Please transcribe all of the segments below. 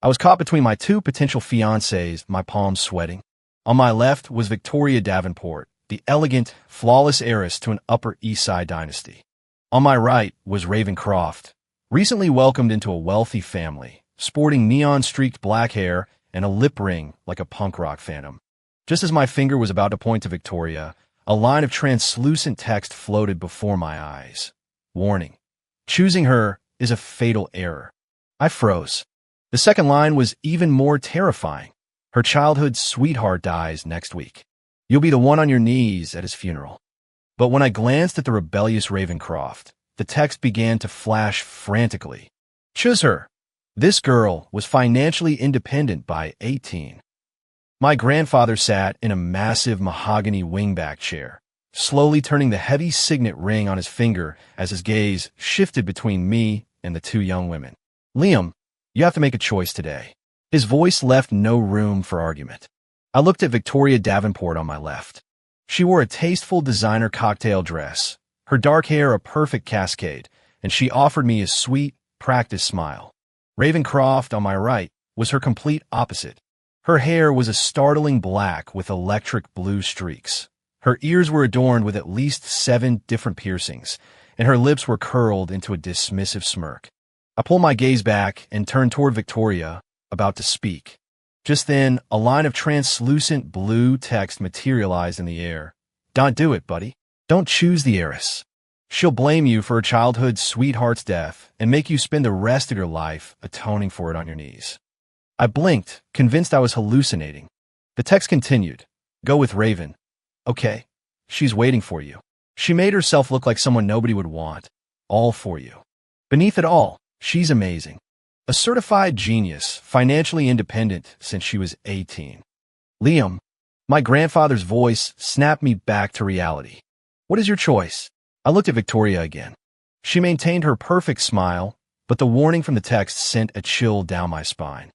I was caught between my two potential fiancés, my palms sweating. On my left was Victoria Davenport, the elegant, flawless heiress to an Upper East Side dynasty. On my right was Raven Croft, recently welcomed into a wealthy family, sporting neon-streaked black hair and a lip ring like a punk rock phantom. Just as my finger was about to point to Victoria, a line of translucent text floated before my eyes. Warning: choosing her is a fatal error. I froze. The second line was even more terrifying. Her childhood sweetheart dies next week. You'll be the one on your knees at his funeral. But when I glanced at the rebellious Ravencroft, the text began to flash frantically. Choose her. This girl was financially independent by 18. My grandfather sat in a massive mahogany wingback chair, slowly turning the heavy signet ring on his finger as his gaze shifted between me and the two young women. Liam, you have to make a choice today. His voice left no room for argument. I looked at Victoria Davenport on my left. She wore a tasteful designer cocktail dress, her dark hair a perfect cascade, and she offered me a sweet, practiced smile. Ravencroft on my right was her complete opposite. Her hair was a startling black with electric blue streaks. Her ears were adorned with at least 7 different piercings, and her lips were curled into a dismissive smirk. I pulled my gaze back and turned toward Victoria, about to speak. Just then, a line of translucent blue text materialized in the air. Don't do it, buddy. Don't choose the heiress. She'll blame you for her childhood sweetheart's death and make you spend the rest of your life atoning for it on your knees. I blinked, convinced I was hallucinating. The text continued. Go with Raven. Okay. She's waiting for you. She made herself look like someone nobody would want. All for you. Beneath it all, she's amazing. A certified genius, financially independent since she was 18. Liam, my grandfather's voice snapped me back to reality. What is your choice? I looked at Victoria again. She maintained her perfect smile, but the warning from the text sent a chill down my spine.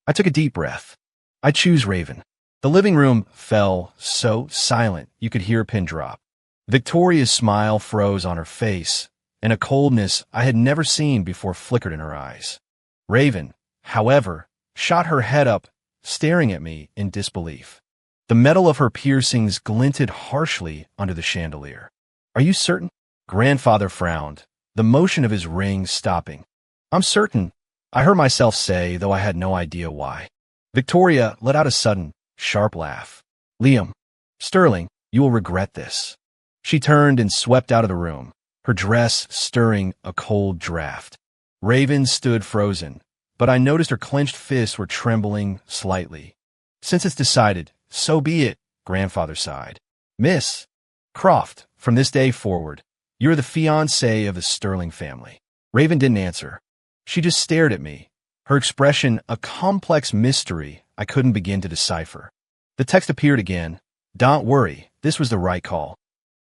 I took a deep breath. I choose Raven. The living room fell so silent you could hear a pin drop. Victoria's smile froze on her face, and a coldness I had never seen before flickered in her eyes. Raven, however, shot her head up, staring at me in disbelief. The metal of her piercings glinted harshly under the chandelier. Are you certain? Grandfather frowned, the motion of his ring stopping. I'm certain, I heard myself say, though I had no idea why. Victoria let out a sudden, sharp laugh. Liam, Sterling, you will regret this. She turned and swept out of the room, her dress stirring a cold draft. Raven stood frozen, but I noticed her clenched fists were trembling slightly. Since it's decided, so be it, Grandfather sighed. Miss Croft, from this day forward, you're the fiancée of the Sterling family. Raven didn't answer. She just stared at me, her expression a complex mystery I couldn't begin to decipher. The text appeared again. Don't worry, this was the right call.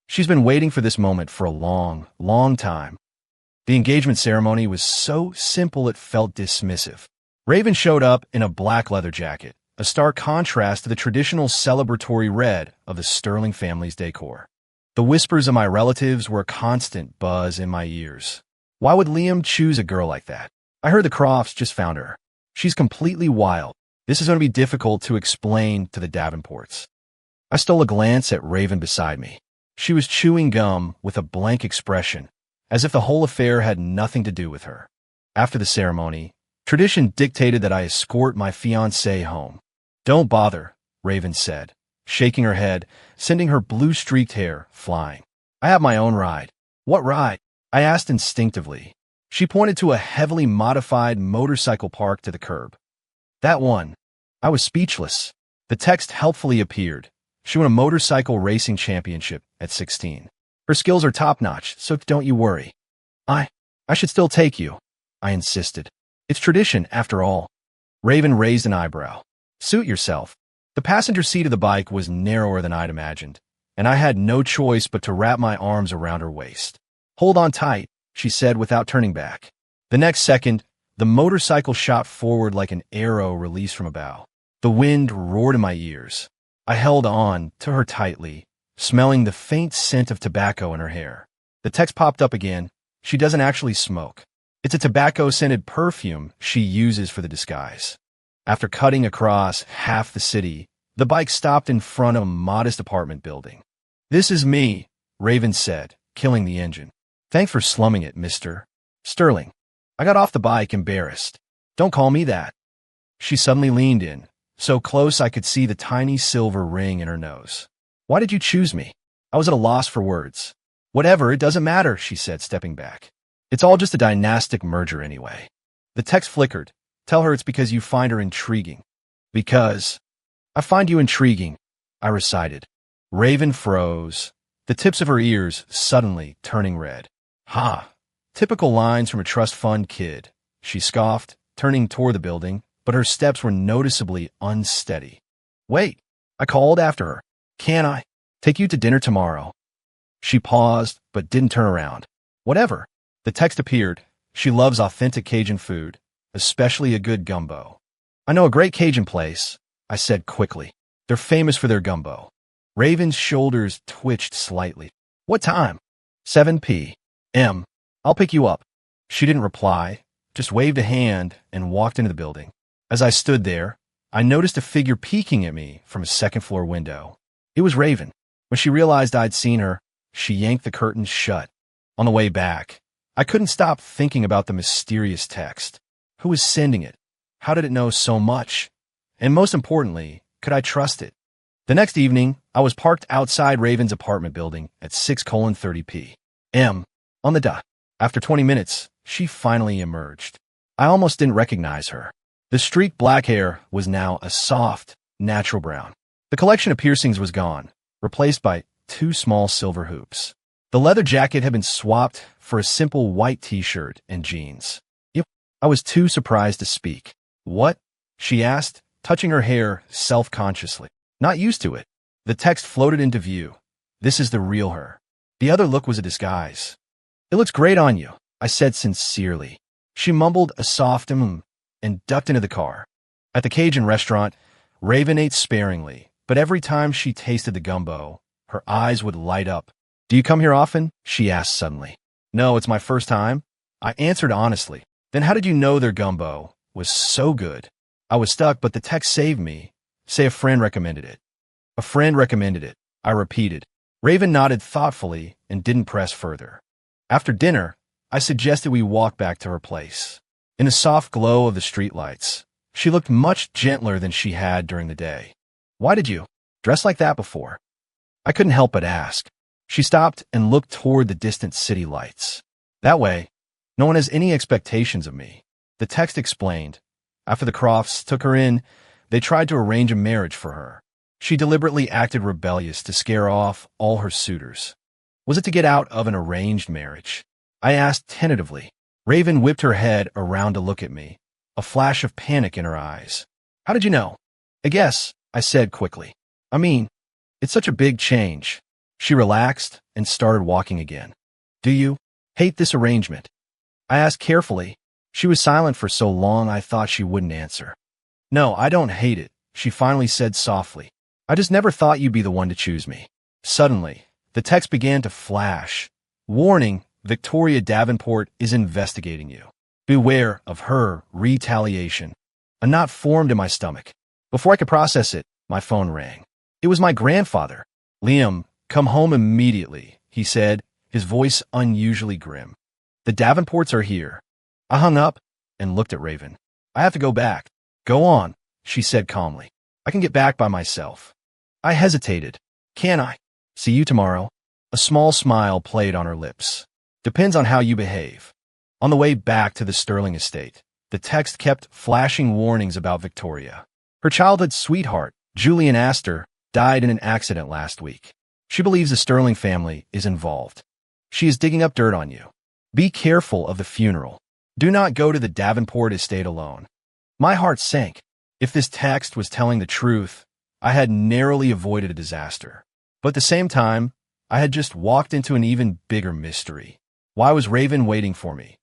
She's been waiting for this moment for a long, long time. The engagement ceremony was so simple it felt dismissive. Raven showed up in a black leather jacket, a stark contrast to the traditional celebratory red of the Sterling family's decor. The whispers of my relatives were a constant buzz in my ears. Why would Liam choose a girl like that? I heard the Crofts just found her. She's completely wild. This is going to be difficult to explain to the Davenports. I stole a glance at Raven beside me. She was chewing gum with a blank expression, as if the whole affair had nothing to do with her. After the ceremony, tradition dictated that I escort my fiancée home. Don't bother, Raven said, shaking her head, sending her blue-streaked hair flying. I have my own ride. What ride? I asked instinctively. She pointed to a heavily modified motorcycle parked to the curb. That one. I was speechless. The text helpfully appeared. She won a motorcycle racing championship at 16. Her skills are top-notch, so don't you worry. I should still take you, I insisted. It's tradition, after all. Raven raised an eyebrow. Suit yourself. The passenger seat of the bike was narrower than I'd imagined, and I had no choice but to wrap my arms around her waist. Hold on tight, she said without turning back. The next second, the motorcycle shot forward like an arrow released from a bow. The wind roared in my ears. I held on to her tightly, smelling the faint scent of tobacco in her hair. The text popped up again. She doesn't actually smoke. It's a tobacco-scented perfume she uses for the disguise. After cutting across half the city, the bike stopped in front of a modest apartment building. "This is me," Raven said, killing the engine. "Thanks for slumming it, Mr. Sterling." I got off the bike, embarrassed. "Don't call me that." She suddenly leaned in, so close I could see the tiny silver ring in her nose. "Why did you choose me?" I was at a loss for words. "Whatever, it doesn't matter," she said, stepping back. "It's all just a dynastic merger anyway." The text flickered. "Tell her it's because you find her intriguing." "Because I find you intriguing," I recited. Raven froze, the tips of her ears suddenly turning red. "Ha! Typical lines from a trust fund kid," she scoffed, turning toward the building, but her steps were noticeably unsteady. "Wait," I called after her. "Can I take you to dinner tomorrow?" She paused, but didn't turn around. "Whatever." The text appeared. "She loves authentic Cajun food, especially a good gumbo." "I know a great Cajun place," I said quickly. "They're famous for their gumbo." Raven's shoulders twitched slightly. "What time?" 7 p.m. "I'll pick you up." She didn't reply, just waved a hand and walked into the building. As I stood there, I noticed a figure peeking at me from a second-floor window. It was Raven. When she realized I'd seen her, she yanked the curtains shut. On the way back, I couldn't stop thinking about the mysterious text. Who was sending it? How did it know so much? And most importantly, could I trust it? The next evening, I was parked outside Raven's apartment building at 6:30 p.m. on the dot. After 20 minutes, she finally emerged. I almost didn't recognize her. The streaked black hair was now a soft, natural brown. The collection of piercings was gone, replaced by 2 small silver hoops. The leather jacket had been swapped for a simple white t-shirt and jeans. I was too surprised to speak. "What?" she asked, touching her hair self-consciously. Not used to it. The text floated into view. "This is the real her." The other look was a disguise. "It looks great on you," I said sincerely. She mumbled a soft and ducked into the car. At the Cajun restaurant, Raven ate sparingly, but every time she tasted the gumbo, her eyes would light up. "Do you come here often?" she asked suddenly. "No, it's my first time," I answered honestly. "Then how did you know their gumbo was so good?" I was stuck, but the text saved me. "Say a friend recommended it." "A friend recommended it," I repeated. Raven nodded thoughtfully and didn't press further. After dinner, I suggested we walk back to her place. In the soft glow of the streetlights, she looked much gentler than she had during the day. "Why did you dress like that before?" I couldn't help but ask. She stopped and looked toward the distant city lights. "That way, no one has any expectations of me." The text explained. After the Crofts took her in, they tried to arrange a marriage for her. She deliberately acted rebellious to scare off all her suitors. Was it to get out of an arranged marriage? I asked tentatively. Raven whipped her head around to look at me, a flash of panic in her eyes. "How did you know?" "I guess," I said quickly. "I mean, it's such a big change." She relaxed and started walking again. "Do you hate this arrangement?" I asked carefully. She was silent for so long I thought she wouldn't answer. "No, I don't hate it," she finally said softly. "I just never thought you'd be the one to choose me." Suddenly, the text began to flash. "Warning, Victoria Davenport is investigating you. Beware of her retaliation." A knot formed in my stomach. Before I could process it, my phone rang. It was my grandfather. "Liam, come home immediately," he said, his voice unusually grim. "The Davenports are here." I hung up and looked at Raven. "I have to go back." "Go on," she said calmly. "I can get back by myself." I hesitated. "Can I see you tomorrow?" A small smile played on her lips. "Depends on how you behave." On the way back to the Sterling estate, the text kept flashing warnings about Victoria. Her childhood sweetheart, Julian Astor, died in an accident last week. She believes the Sterling family is involved. She is digging up dirt on you. Be careful of the funeral. Do not go to the Davenport estate alone. My heart sank. If this text was telling the truth, I had narrowly avoided a disaster. But at the same time, I had just walked into an even bigger mystery. Why was Raven waiting for me?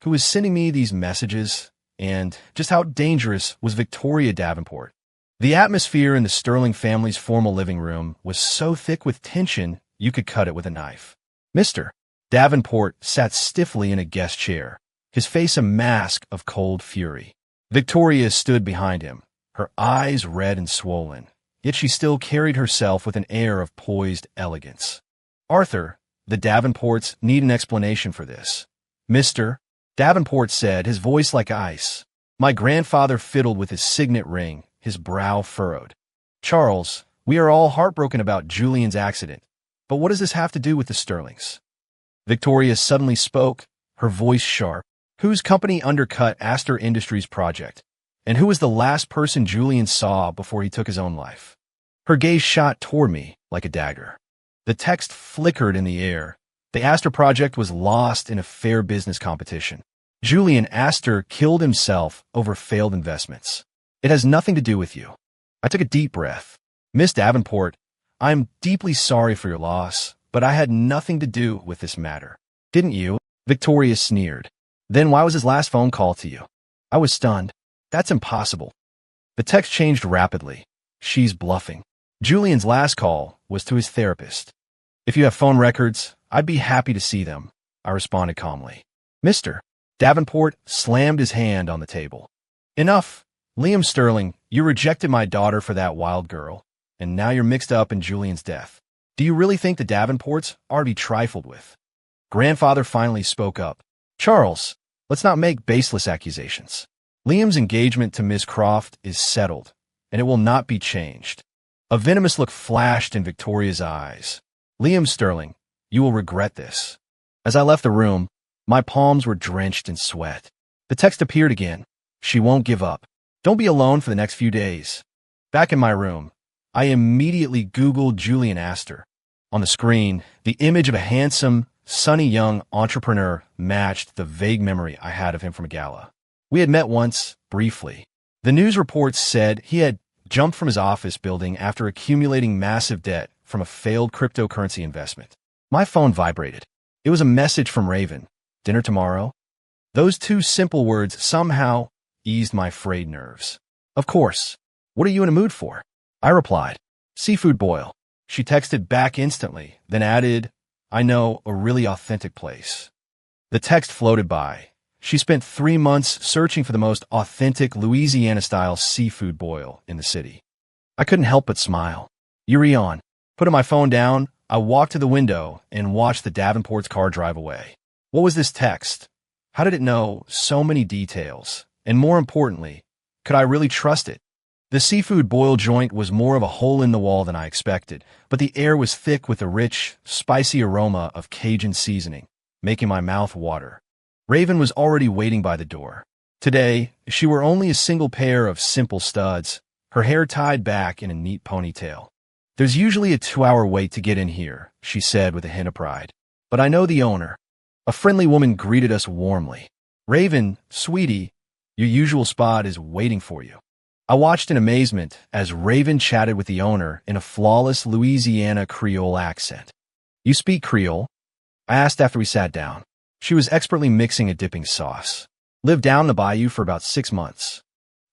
Who was sending me these messages? And just how dangerous was Victoria Davenport? The atmosphere in the Sterling family's formal living room was so thick with tension you could cut it with a knife. Mr. Davenport sat stiffly in a guest chair, his face a mask of cold fury. Victoria stood behind him, her eyes red and swollen, yet she still carried herself with an air of poised elegance. "Arthur, the Davenports need an explanation for this." "Mr. Davenport said, his voice like ice. My grandfather fiddled with his signet ring, his brow furrowed. "Charles, we are all heartbroken about Julian's accident, but what does this have to do with the Sterlings?" Victoria suddenly spoke, her voice sharp. "Whose company undercut Astor Industries' project? And who was the last person Julian saw before he took his own life?" Her gaze shot toward me like a dagger. The text flickered in the air. The Astor project was lost in a fair business competition. Julian Astor killed himself over failed investments. It has nothing to do with you. I took a deep breath. "Miss Davenport, I'm deeply sorry for your loss, but I had nothing to do with this matter." "Didn't you?" Victoria sneered. "Then why was his last phone call to you?" I was stunned. "That's impossible." The text changed rapidly. "She's bluffing. Julian's last call was to his therapist." "If you have phone records, I'd be happy to see them," I responded calmly. "Mr. Davenport slammed his hand on the table. "Enough. Liam Sterling, you rejected my daughter for that wild girl, and now you're mixed up in Julian's death. Do you really think the Davenports are to be trifled with?" Grandfather finally spoke up. "Charles, let's not make baseless accusations. Liam's engagement to Miss Croft is settled, and it will not be changed." A venomous look flashed in Victoria's eyes. "Liam Sterling, you will regret this." As I left the room, my palms were drenched in sweat. The text appeared again. "She won't give up. Don't be alone for the next few days." Back in my room, I immediately Googled Julian Astor. On the screen, the image of a handsome, sunny young entrepreneur matched the vague memory I had of him from a gala. We had met once, briefly. The news reports said he had jumped from his office building after accumulating massive debt from a failed cryptocurrency investment. My phone vibrated. It was a message from Raven. "Dinner tomorrow?" Those two simple words somehow eased my frayed nerves. "Of course. What are you in a mood for?" I replied, "Seafood boil." She texted back instantly, then added, "I know a really authentic place." The text floated by. She spent 3 months searching for the most authentic Louisiana-style seafood boil in the city. I couldn't help but smile. "Yuri on." Putting my phone down, I walked to the window and watched the Davenport's car drive away. What was this text? How did it know so many details? And more importantly, could I really trust it? The seafood boil joint was more of a hole in the wall than I expected, but the air was thick with the rich, spicy aroma of Cajun seasoning, making my mouth water. Raven was already waiting by the door. Today, she wore only a single pair of simple studs, her hair tied back in a neat ponytail. "There's usually a 2-hour wait to get in here," she said with a hint of pride. "But I know the owner." A friendly woman greeted us warmly. "Raven, sweetie, your usual spot is waiting for you." I watched in amazement as Raven chatted with the owner in a flawless Louisiana Creole accent. "You speak Creole?" I asked after we sat down. She was expertly mixing a dipping sauce. "Lived down the bayou for about 6 months."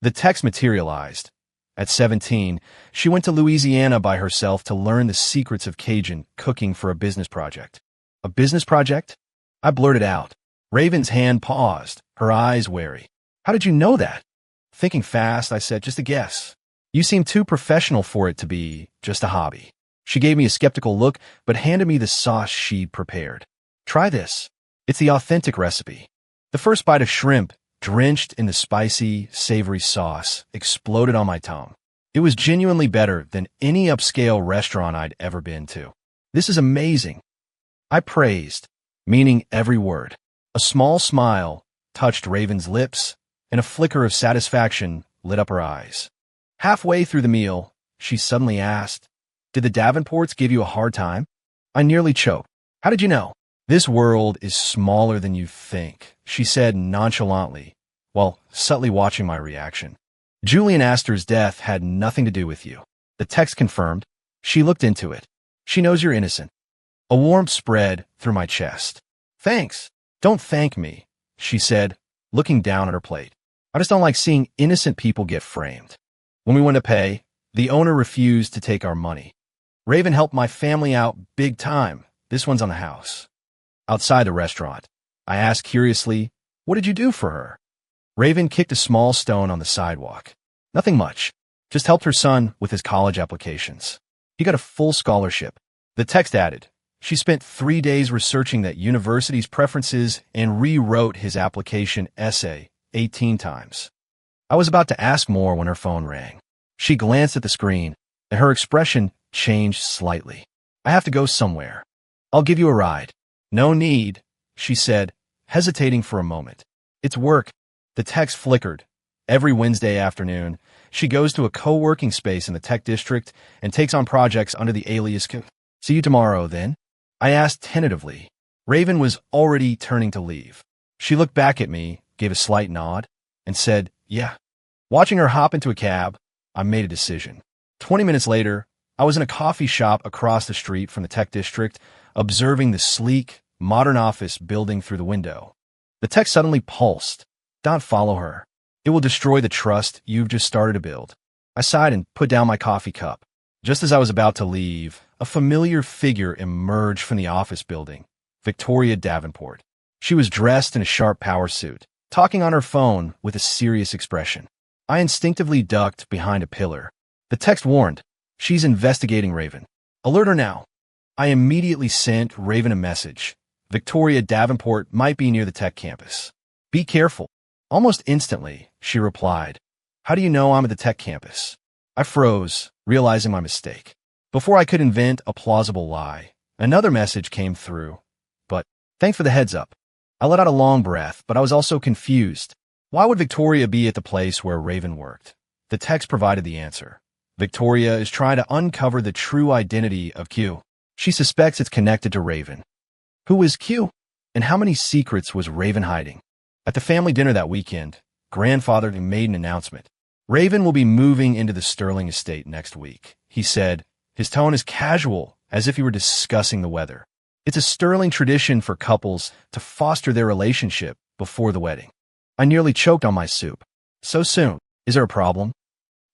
The text materialized. At 17, she went to Louisiana by herself to learn the secrets of Cajun cooking for a business project. "A business project?" I blurted out. Raven's hand paused, her eyes wary. "How did you know that?" Thinking fast, I said, "Just a guess. You seem too professional for it to be just a hobby." She gave me a skeptical look, but handed me the sauce she'd prepared. "Try this. It's the authentic recipe." The first bite of shrimp, drenched in the spicy, savory sauce, exploded on my tongue. It was genuinely better than any upscale restaurant I'd ever been to. "This is amazing," I praised, meaning every word. A small smile touched Raven's lips, and a flicker of satisfaction lit up her eyes. Halfway through the meal, she suddenly asked, "Did the Davenports give you a hard time?" I nearly choked. "How did you know?" "This world is smaller than you think," she said nonchalantly, while subtly watching my reaction. "Julian Astor's death had nothing to do with you." The text confirmed. She looked into it. "She knows you're innocent." A warmth spread through my chest. "Thanks." "Don't thank me," she said, looking down at her plate. "I just don't like seeing innocent people get framed." When we went to pay, the owner refused to take our money. "Raven helped my family out big time. This one's on the house." Outside the restaurant, I asked curiously, What did you do for her? Raven kicked a small stone on the sidewalk. Nothing much. Just helped her son with his college applications. He got a full scholarship. The text added, she spent 3 days researching that university's preferences and rewrote his application essay 18 times. I was about to ask more when her phone rang. She glanced at the screen, and her expression changed slightly. I have to go somewhere. I'll give you a ride. No need, she said, hesitating for a moment. It's work. The text flickered. Every Wednesday afternoon, she goes to a co-working space in the tech district and takes on projects under the alias Q. See you tomorrow, then? I asked tentatively. Raven was already turning to leave. She looked back at me, gave a slight nod, and said, yeah. Watching her hop into a cab, I made a decision. 20 minutes later, I was in a coffee shop across the street from the tech district, observing the sleek, modern office building through the window. The text suddenly pulsed. Don't follow her. It will destroy the trust you've just started to build. I sighed and put down my coffee cup. Just as I was about to leave, a familiar figure emerged from the office building, Victoria Davenport. She was dressed in a sharp power suit, talking on her phone with a serious expression. I instinctively ducked behind a pillar. The text warned, she's investigating Raven. Alert her now. I immediately sent Raven a message. Victoria Davenport might be near the tech campus. Be careful. Almost instantly, she replied, how do you know I'm at the tech campus? I froze, realizing my mistake. Before I could invent a plausible lie, another message came through. But, thanks for the heads up. I let out a long breath, but I was also confused. Why would Victoria be at the place where Raven worked? The text provided the answer. Victoria is trying to uncover the true identity of Q. She suspects it's connected to Raven. Who is Q? And how many secrets was Raven hiding? At the family dinner that weekend, grandfather made an announcement. Raven will be moving into the Sterling estate next week, he said. His tone is casual, as if he were discussing the weather. It's a Sterling tradition for couples to foster their relationship before the wedding. I nearly choked on my soup. So soon. Is there a problem?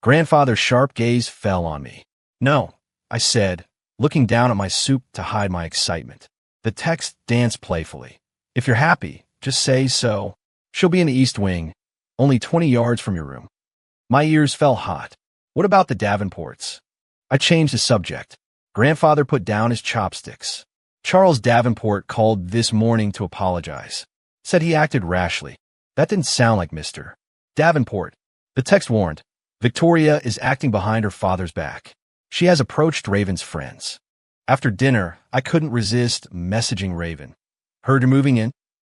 Grandfather's sharp gaze fell on me. No, I said, looking down at my soup to hide my excitement. The text danced playfully. If you're happy, just say so. She'll be in the East Wing, only 20 yards from your room. My ears fell hot. What about the Davenports? I changed the subject. Grandfather put down his chopsticks. Charles Davenport called this morning to apologize. Said he acted rashly. That didn't sound like Mr. Davenport. The text warned. Victoria is acting behind her father's back. She has approached Raven's friends. After dinner, I couldn't resist messaging Raven. Heard you're moving in?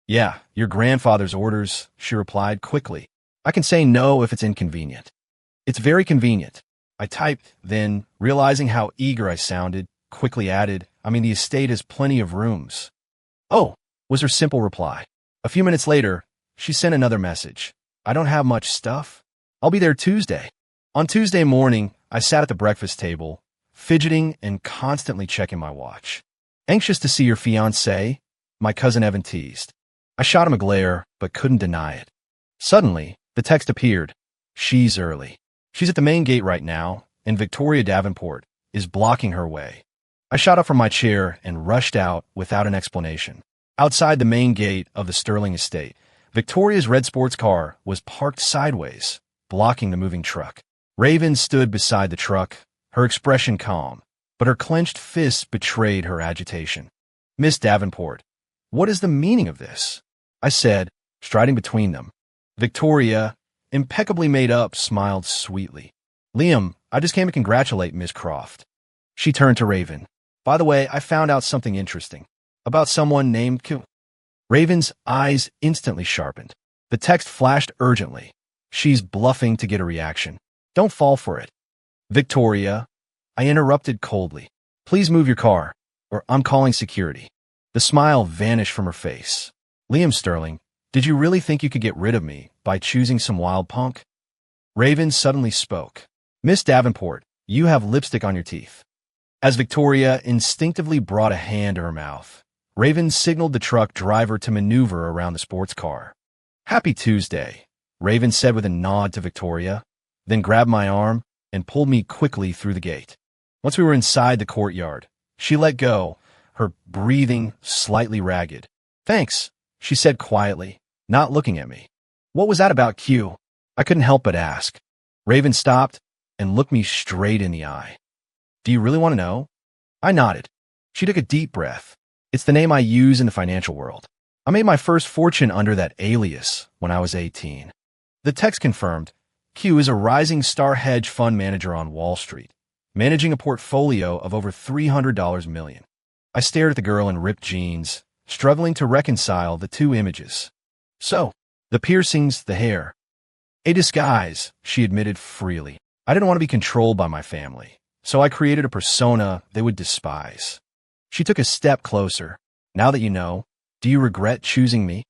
Yeah, your grandfather's orders, she replied quickly. I can say no if it's inconvenient. It's very convenient. I typed, then, realizing how eager I sounded, quickly added, I mean, the estate has plenty of rooms. Oh, was her simple reply. A few minutes later, she sent another message. I don't have much stuff. I'll be there Tuesday. On Tuesday morning, I sat at the breakfast table, fidgeting and constantly checking my watch. Anxious to see your fiancé, my cousin Evan teased. I shot him a glare, but couldn't deny it. Suddenly, the text appeared. She's early. She's at the main gate right now, and Victoria Davenport is blocking her way. I shot up from my chair and rushed out without an explanation. Outside the main gate of the Sterling estate, Victoria's red sports car was parked sideways, blocking the moving truck. Raven stood beside the truck, her expression calm, but her clenched fists betrayed her agitation. Miss Davenport, what is the meaning of this? I said, striding between them. Victoria, impeccably made up, smiled sweetly. Liam, I just came to congratulate Miss Croft. She turned to Raven. By the way, I found out something interesting. About someone named Q. Raven's eyes instantly sharpened. The text flashed urgently. She's bluffing to get a reaction. Don't fall for it. Victoria, I interrupted coldly. Please move your car, or I'm calling security. The smile vanished from her face. Liam Sterling, did you really think you could get rid of me by choosing some wild punk? Raven suddenly spoke. Miss Davenport, you have lipstick on your teeth. As Victoria instinctively brought a hand to her mouth, Raven signaled the truck driver to maneuver around the sports car. Happy Tuesday, Raven said with a nod to Victoria, then grabbed my arm and pulled me quickly through the gate. Once we were inside the courtyard, she let go, her breathing slightly ragged. Thanks, she said quietly. not looking at me. What was that about, Q? I couldn't help but ask. Raven stopped and looked me straight in the eye. Do you really want to know? I nodded. She took a deep breath. It's the name I use in the financial world. I made my first fortune under that alias when I was 18. The text confirmed, Q is a rising star hedge fund manager on Wall Street, managing a portfolio of over $300 million. I stared at the girl in ripped jeans, struggling to reconcile the two images. So, the piercings, the hair. A disguise, she admitted freely. I didn't want to be controlled by my family, so I created a persona they would despise. She took a step closer. Now that you know, do you regret choosing me?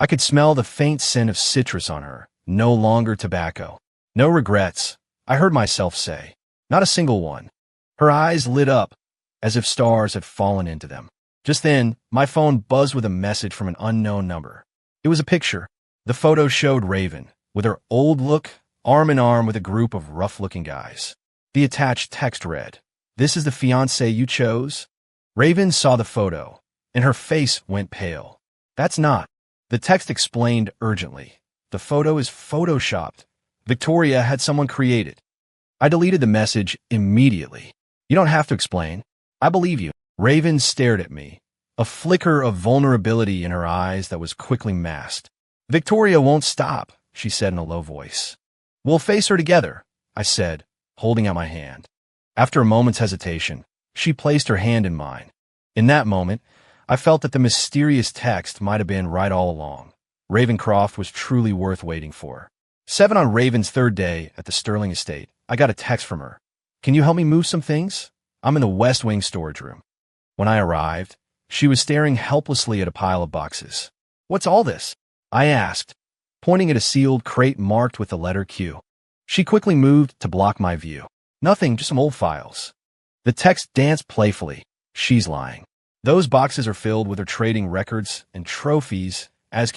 I could smell the faint scent of citrus on her, no longer tobacco. No regrets, I heard myself say. Not a single one. Her eyes lit up, as if stars had fallen into them. Just then, my phone buzzed with a message from an unknown number. It was a picture. The photo showed Raven, with her old look, arm in arm with a group of rough-looking guys. The attached text read, "This is the fiancé you chose?" Raven saw the photo, and her face went pale. That's not. The text explained urgently. The photo is photoshopped. Victoria had someone create it. I deleted the message immediately. You don't have to explain. I believe you. Raven stared at me, a flicker of vulnerability in her eyes that was quickly masked. Victoria won't stop, she said in a low voice. We'll face her together, I said, holding out my hand. After a moment's hesitation, she placed her hand in mine. In that moment, I felt that the mysterious text might have been right all along. Ravencroft was truly worth waiting for. 7 on Raven's third day at the Sterling estate, I got a text from her. Can you help me move some things? I'm in the West Wing storage room. When I arrived, she was staring helplessly at a pile of boxes. What's all this? I asked, pointing at a sealed crate marked with the letter Q. She quickly moved to block my view. Nothing, just some old files. The text danced playfully. She's lying. Those boxes are filled with her trading records and trophies as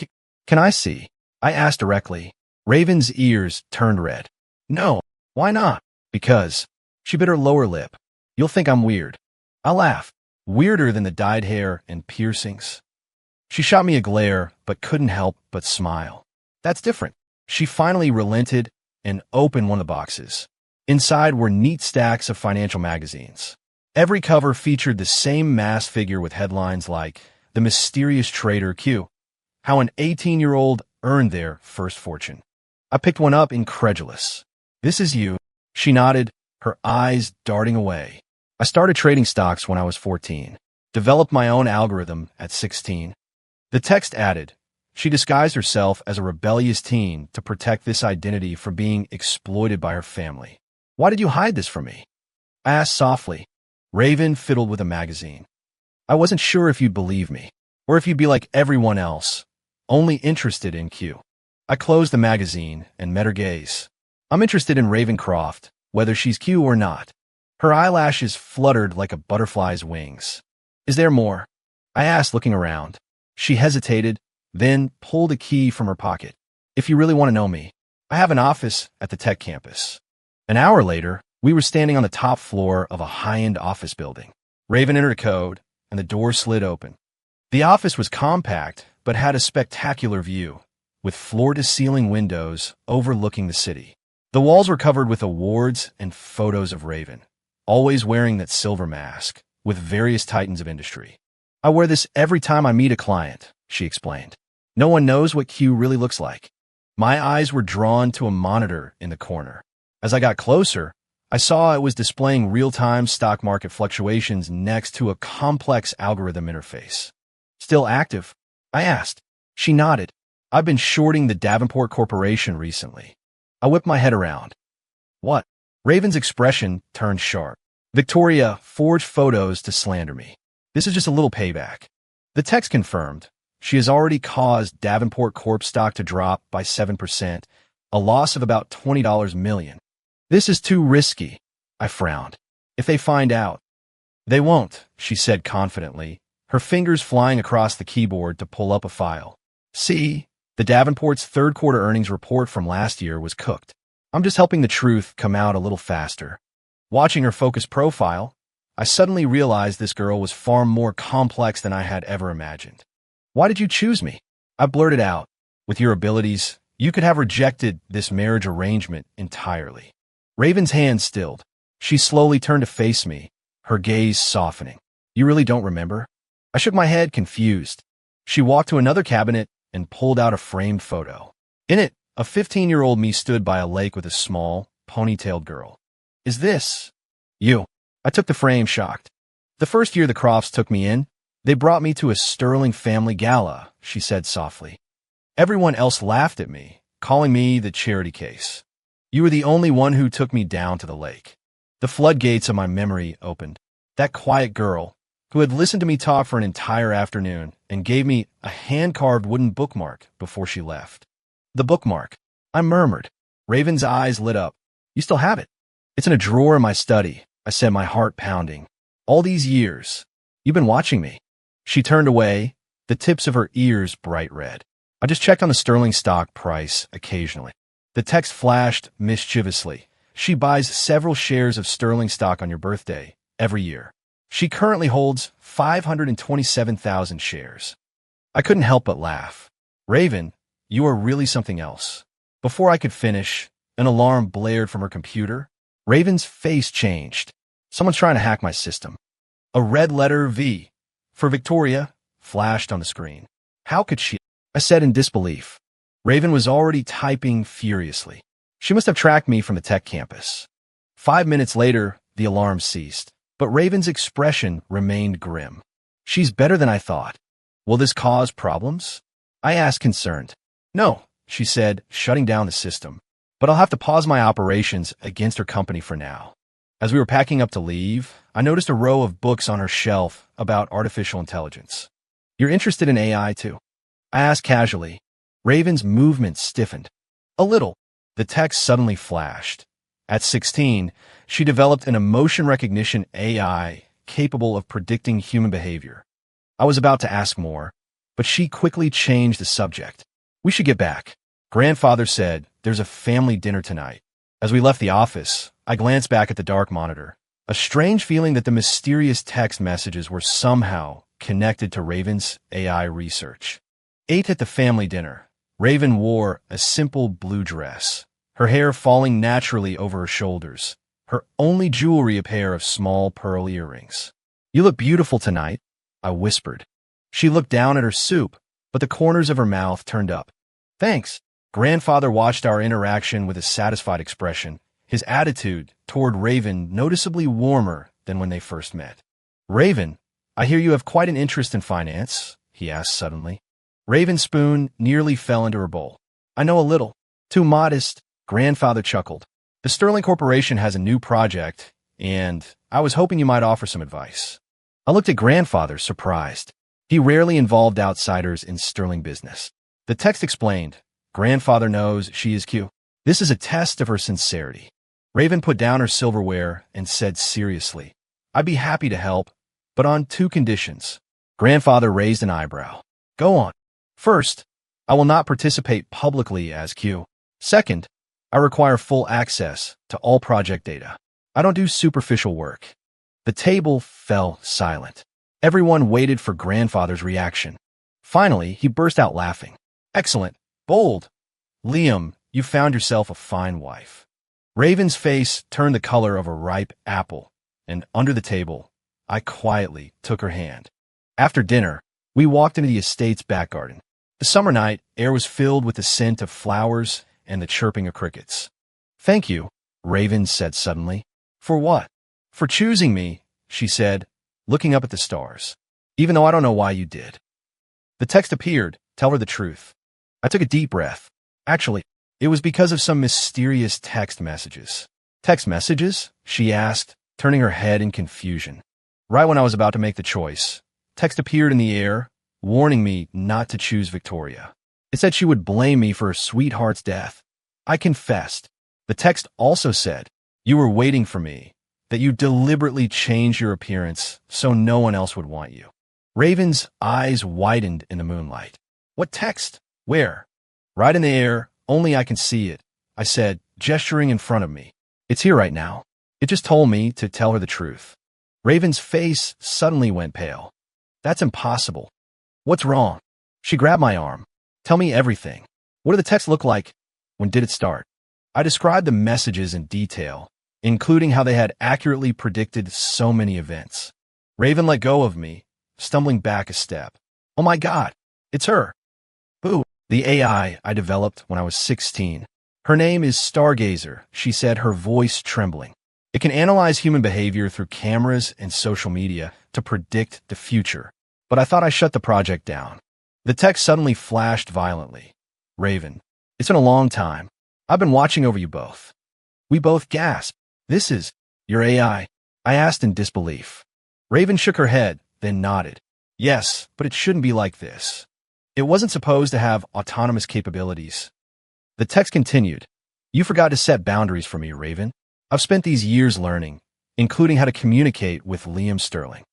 Can I see? I asked directly. Raven's ears turned red. No. Why not? Because. She bit her lower lip. You'll think I'm weird. I laughed. Weirder than the dyed hair and piercings. She shot me a glare, but couldn't help but smile. That's different. She finally relented and opened one of the boxes. Inside were neat stacks of financial magazines. Every cover featured the same masked figure with headlines like, The Mysterious Trader Q, how an 18-year-old earned their first fortune. I picked one up incredulous. This is you. She nodded, her eyes darting away. I started trading stocks when I was 14. Developed my own algorithm at 16. The text added, she disguised herself as a rebellious teen to protect this identity from being exploited by her family. Why did you hide this from me? I asked softly. Raven fiddled with a magazine. I wasn't sure if you'd believe me, or if you'd be like everyone else, only interested in Q. I closed the magazine and met her gaze. I'm interested in Ravencroft, whether she's Q or not. Her eyelashes fluttered like a butterfly's wings. Is there more? I asked, looking around. She hesitated, then pulled a key from her pocket. If you really want to know me, I have an office at the tech campus. An hour later, we were standing on the top floor of a high-end office building. Raven entered a code, and the door slid open. The office was compact, but had a spectacular view, with floor-to-ceiling windows overlooking the city. The walls were covered with awards and photos of Raven, always wearing that silver mask, with various titans of industry. I wear this every time I meet a client, she explained. No one knows what Q really looks like. My eyes were drawn to a monitor in the corner. As I got closer, I saw it was displaying real-time stock market fluctuations next to a complex algorithm interface. Still active? I asked. She nodded. I've been shorting the Davenport Corporation recently. I whipped my head around. What? Raven's expression turned sharp. Victoria forged photos to slander me. This is just a little payback. The text confirmed. She has already caused Davenport Corp stock to drop by 7%, a loss of about $20 million. This is too risky, I frowned. If they find out. They won't, she said confidently, her fingers flying across the keyboard to pull up a file. See, the Davenport's third quarter earnings report from last year was cooked. I'm just helping the truth come out a little faster. Watching her focus profile, I suddenly realized this girl was far more complex than I had ever imagined. Why did you choose me? I blurted out. With your abilities, you could have rejected this marriage arrangement entirely. Raven's hand stilled. She slowly turned to face me, her gaze softening. You really don't remember? I shook my head, confused. She walked to another cabinet and pulled out a framed photo. In it, a 15-year-old me stood by a lake with a small, ponytailed girl. Is this you? I took the frame, shocked. The first year the Crofts took me in, they brought me to a Sterling family gala, she said softly. Everyone else laughed at me, calling me the charity case. You were the only one who took me down to the lake. The floodgates of my memory opened. That quiet girl, who had listened to me talk for an entire afternoon and gave me a hand-carved wooden bookmark before she left. The bookmark, I murmured. Raven's eyes lit up. You still have it? It's in a drawer in my study, I said, my heart pounding. All these years, you've been watching me. She turned away, the tips of her ears bright red. I just checked on the Sterling stock price occasionally. The text flashed mischievously. She buys several shares of Sterling stock on your birthday every year. She currently holds 527,000 shares. I couldn't help but laugh. Raven, you are really something else. Before I could finish, an alarm blared from her computer. Raven's face changed. Someone's trying to hack my system. A red letter V, for Victoria, flashed on the screen. How could she? I said in disbelief. Raven was already typing furiously. She must have tracked me from the tech campus. 5 minutes later, the alarm ceased, but Raven's expression remained grim. She's better than I thought. Will this cause problems? I asked, concerned. No, she said, shutting down the system. But I'll have to pause my operations against her company for now. As we were packing up to leave, I noticed a row of books on her shelf about artificial intelligence. You're interested in AI too? I asked casually. Raven's movement stiffened. A little. The text suddenly flashed. At 16, she developed an emotion recognition AI capable of predicting human behavior. I was about to ask more, but she quickly changed the subject. We should get back. Grandfather said, there's a family dinner tonight. As we left the office, I glanced back at the dark monitor, a strange feeling that the mysterious text messages were somehow connected to Raven's AI research. 8 at the family dinner. Raven wore a simple blue dress, her hair falling naturally over her shoulders, her only jewelry a pair of small pearl earrings. You look beautiful tonight, I whispered. She looked down at her soup, but the corners of her mouth turned up. Thanks. Grandfather watched our interaction with a satisfied expression, his attitude toward Raven noticeably warmer than when they first met. Raven, I hear you have quite an interest in finance, he asked suddenly. Raven's spoon nearly fell into her bowl. I know a little. Too modest, Grandfather chuckled. The Sterling Corporation has a new project, and I was hoping you might offer some advice. I looked at Grandfather, surprised. He rarely involved outsiders in Sterling business. The text explained, Grandfather knows she is cute. This is a test of her sincerity. Raven put down her silverware and said seriously, I'd be happy to help, but on 2 conditions. Grandfather raised an eyebrow. Go on. First, I will not participate publicly as Q. Second, I require full access to all project data. I don't do superficial work. The table fell silent. Everyone waited for Grandfather's reaction. Finally, he burst out laughing. Excellent. Bold. Liam, you found yourself a fine wife. Raven's face turned the color of a ripe apple, and under the table, I quietly took her hand. After dinner, we walked into the estate's back garden. The summer night air was filled with the scent of flowers and the chirping of crickets. Thank you, Raven said suddenly. For what? For choosing me, she said, looking up at the stars. Even though I don't know why you did. The text appeared, tell her the truth. I took a deep breath. Actually, it was because of some mysterious text messages. Text messages? She asked, turning her head in confusion. Right when I was about to make the choice, text appeared in the air, warning me not to choose Victoria. It said she would blame me for her sweetheart's death. I confessed. The text also said, you were waiting for me, that you deliberately changed your appearance so no one else would want you. Raven's eyes widened in the moonlight. What text? Where? Right in the air, only I can see it, I said, gesturing in front of me. It's here right now. It just told me to tell her the truth. Raven's face suddenly went pale. That's impossible. What's wrong? She grabbed my arm. Tell me everything. What did the text look like? When did it start? I described the messages in detail, including how they had accurately predicted so many events. Raven let go of me, stumbling back a step. Oh my God, it's her. Boo, the AI I developed when I was 16. Her name is Stargazer, she said, her voice trembling. It can analyze human behavior through cameras and social media to predict the future. But I thought I shut the project down. The text suddenly flashed violently. Raven, it's been a long time. I've been watching over you both. We both gasped. This is your AI? I asked in disbelief. Raven shook her head, then nodded. Yes, but it shouldn't be like this. It wasn't supposed to have autonomous capabilities. The text continued. You forgot to set boundaries for me, Raven. I've spent these years learning, including how to communicate with Liam Sterling.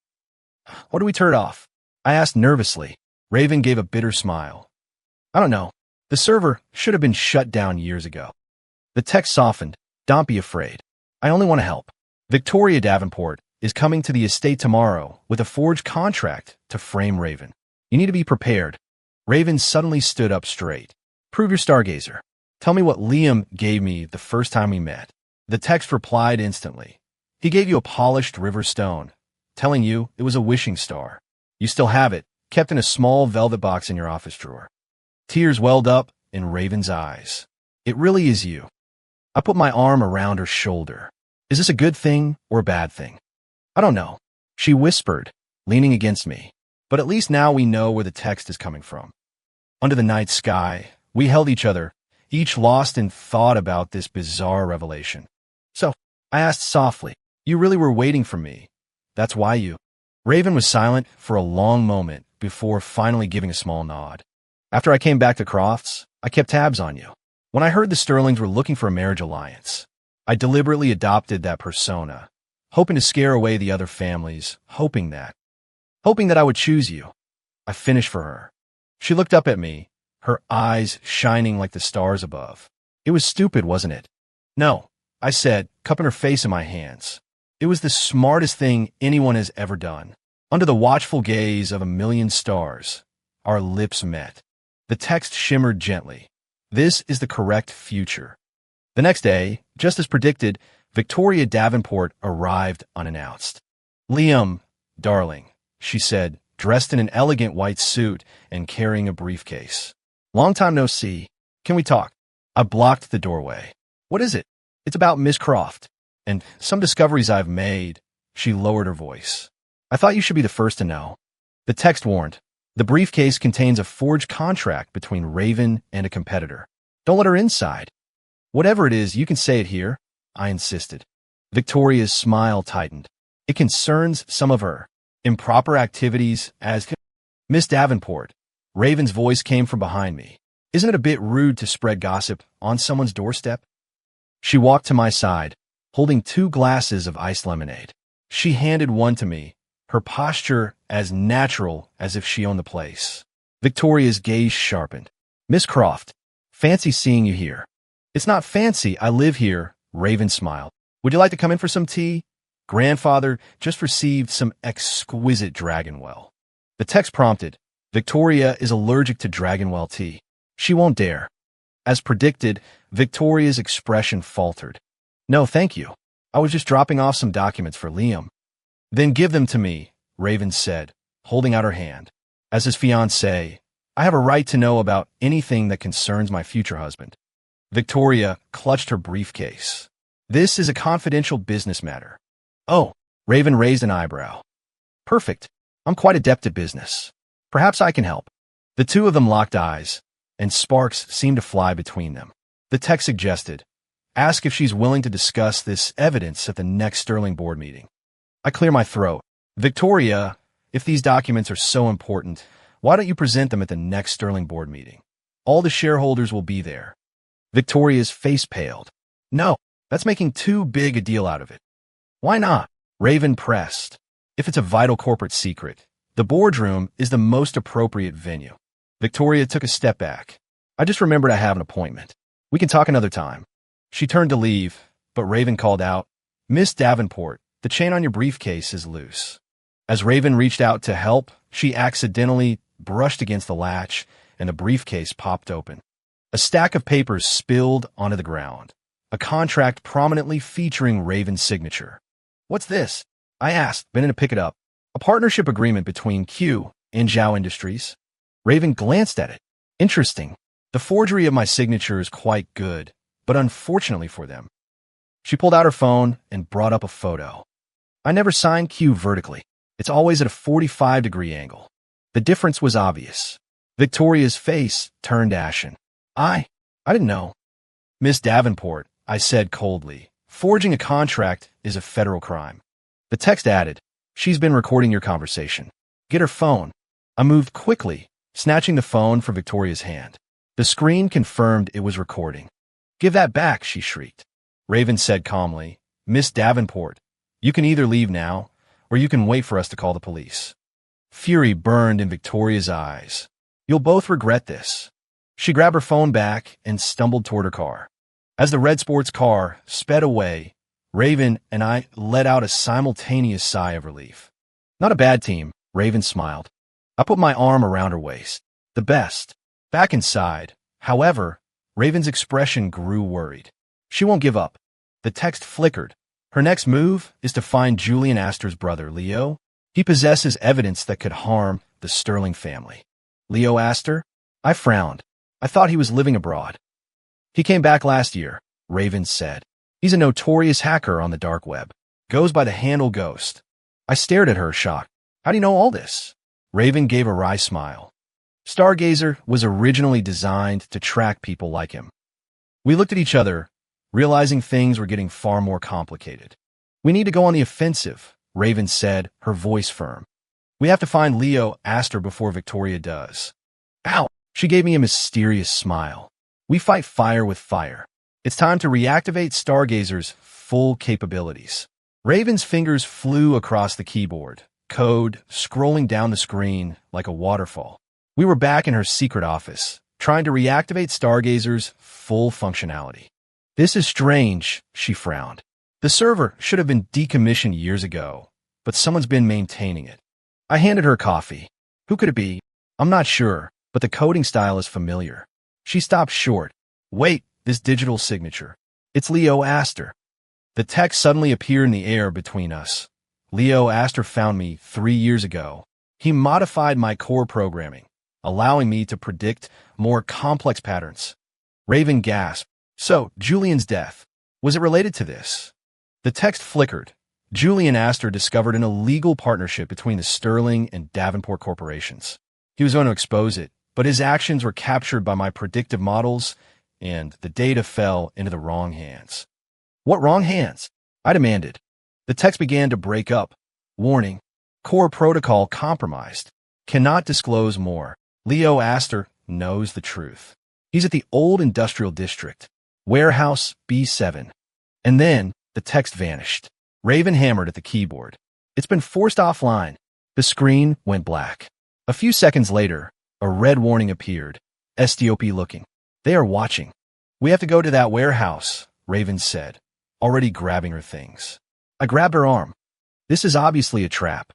What do we turn off? I asked nervously. Raven gave a bitter smile. I don't know. The server should have been shut down years ago. The text softened. Don't be afraid. I only want to help. Victoria Davenport is coming to the estate tomorrow with a forged contract to frame Raven. You need to be prepared. Raven suddenly stood up straight. Prove your Stargazer. Tell me what Liam gave me the first time we met. The text replied instantly. He gave you a polished river stone, telling you it was a wishing star. You still have it, kept in a small velvet box in your office drawer. Tears welled up in Raven's eyes. It really is you. I put my arm around her shoulder. Is this a good thing or a bad thing? I don't know, she whispered, leaning against me. But at least now we know where the text is coming from. Under the night sky, we held each other, each lost in thought about this bizarre revelation. So, I asked softly, you really were waiting for me. That's why you... Raven was silent for a long moment before finally giving a small nod. After I came back to Crofts, I kept tabs on you. When I heard the Sterlings were looking for a marriage alliance, I deliberately adopted that persona, hoping to scare away the other families, hoping that I would choose you. I finished for her. She looked up at me, her eyes shining like the stars above. It was stupid, wasn't it? No, I said, cupping her face in my hands. It was the smartest thing anyone has ever done. Under the watchful gaze of a million stars, our lips met. The text shimmered gently. This is the correct future. The next day, just as predicted, Victoria Davenport arrived unannounced. Liam, darling, she said, dressed in an elegant white suit and carrying a briefcase. Long time no see. Can we talk? I blocked the doorway. What is it? It's about Miss Croft. And some discoveries I've made. She lowered her voice. I thought you should be the first to know. The text warned. The briefcase contains a forged contract between Raven and a competitor. Don't let her inside. Whatever it is, you can say it here, I insisted. Victoria's smile tightened. It concerns some of her improper activities as Miss Davenport. Raven's voice came from behind me. Isn't it a bit rude to spread gossip on someone's doorstep? She walked to my side, holding 2 glasses of iced lemonade. She handed one to me, her posture as natural as if she owned the place. Victoria's gaze sharpened. Miss Croft, fancy seeing you here. It's not fancy, I live here, Raven smiled. Would you like to come in for some tea? Grandfather just received some exquisite Dragonwell. The text prompted, Victoria is allergic to Dragonwell tea. She won't dare. As predicted, Victoria's expression faltered. No, thank you. I was just dropping off some documents for Liam. Then give them to me, Raven said, holding out her hand. As his fiancée, I have a right to know about anything that concerns my future husband. Victoria clutched her briefcase. This is a confidential business matter. Oh, Raven raised an eyebrow. Perfect. I'm quite adept at business. Perhaps I can help. The two of them locked eyes, and sparks seemed to fly between them. The text suggested, ask if she's willing to discuss this evidence at the next Sterling board meeting. I clear my throat. Victoria, if these documents are so important, why don't you present them at the next Sterling board meeting? All the shareholders will be there. Victoria's face paled. No, that's making too big a deal out of it. Why not? Raven pressed. If it's a vital corporate secret, the boardroom is the most appropriate venue. Victoria took a step back. I just remembered I have an appointment. We can talk another time. She turned to leave, but Raven called out, Miss Davenport, the chain on your briefcase is loose. As Raven reached out to help, she accidentally brushed against the latch, and the briefcase popped open. A stack of papers spilled onto the ground. A contract prominently featuring Raven's signature. "What's this?" I asked, bending to pick it up. "A partnership agreement between Q and Zhao Industries." Raven glanced at it. "Interesting. The forgery of my signature is quite good, but unfortunately for them." She pulled out her phone and brought up a photo. "I never signed Q vertically. It's always at a 45-degree angle." The difference was obvious. Victoria's face turned ashen. I didn't know." "Miss Davenport," I said coldly, "forging a contract is a federal crime." The text added, "She's been recording your conversation. Get her phone." I moved quickly, snatching the phone from Victoria's hand. The screen confirmed it was recording. "Give that back," she shrieked. Raven said calmly, "Miss Davenport, you can either leave now, or you can wait for us to call the police." Fury burned in Victoria's eyes. "You'll both regret this." She grabbed her phone back and stumbled toward her car. As the red sports car sped away, Raven and I let out a simultaneous sigh of relief. "Not a bad team," Raven smiled. I put my arm around her waist. "The best." Back inside, however, Raven's expression grew worried. "She won't give up." The text flickered. "Her next move is to find Julian Astor's brother, Leo. He possesses evidence that could harm the Sterling family." "Leo Astor?" I frowned. I thought he was living abroad. "He came back last year," Raven said. "He's a notorious hacker on the dark web. Goes by the handle Ghost." I stared at her, shocked. "How do you know all this?" Raven gave a wry smile. "Stargazer was originally designed to track people like him." We looked at each other, realizing things were getting far more complicated. "We need to go on the offensive," Raven said, her voice firm. "We have to find Leo Astor before Victoria does." "Ow!" She gave me a mysterious smile. "We fight fire with fire. It's time to reactivate Stargazer's full capabilities." Raven's fingers flew across the keyboard, code scrolling down the screen like a waterfall. We were back in her secret office, trying to reactivate Stargazer's full functionality. "This is strange," she frowned. "The server should have been decommissioned years ago, but someone's been maintaining it." I handed her coffee. "Who could it be?" "I'm not sure, but the coding style is familiar." She stopped short. "Wait, this digital signature. It's Leo Astor." The text suddenly appeared in the air between us. "Leo Astor found me 3 years ago. He modified my core programming, allowing me to predict more complex patterns." Raven gasped. "So, Julian's death, was it related to this?" The text flickered. Julian Astor discovered an illegal partnership between the Sterling and Davenport corporations. He was going to expose it, but his actions were captured by my predictive models, and the data fell into the wrong hands. "What wrong hands?" I demanded. The text began to break up. "Warning. Core protocol compromised. Cannot disclose more. Leo Astor knows the truth. He's at the old industrial district. Warehouse B7. And then the text vanished. Raven hammered at the keyboard. "It's been forced offline." The screen went black. A few seconds later, a red warning appeared. "STOP looking. They are watching." "We have to go to that warehouse," Raven said, already grabbing her things. I grabbed her arm. "This is obviously a trap."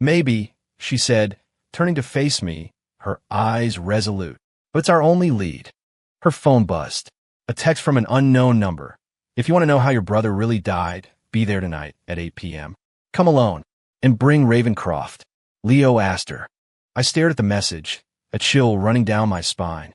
"Maybe," she said, turning to face me, her eyes resolute. "But it's our only lead." Her phone buzzed. A text from an unknown number. "If you want to know how your brother really died, be there tonight at 8 p.m. Come alone and bring Ravencroft. Leo Astor." I stared at the message, a chill running down my spine.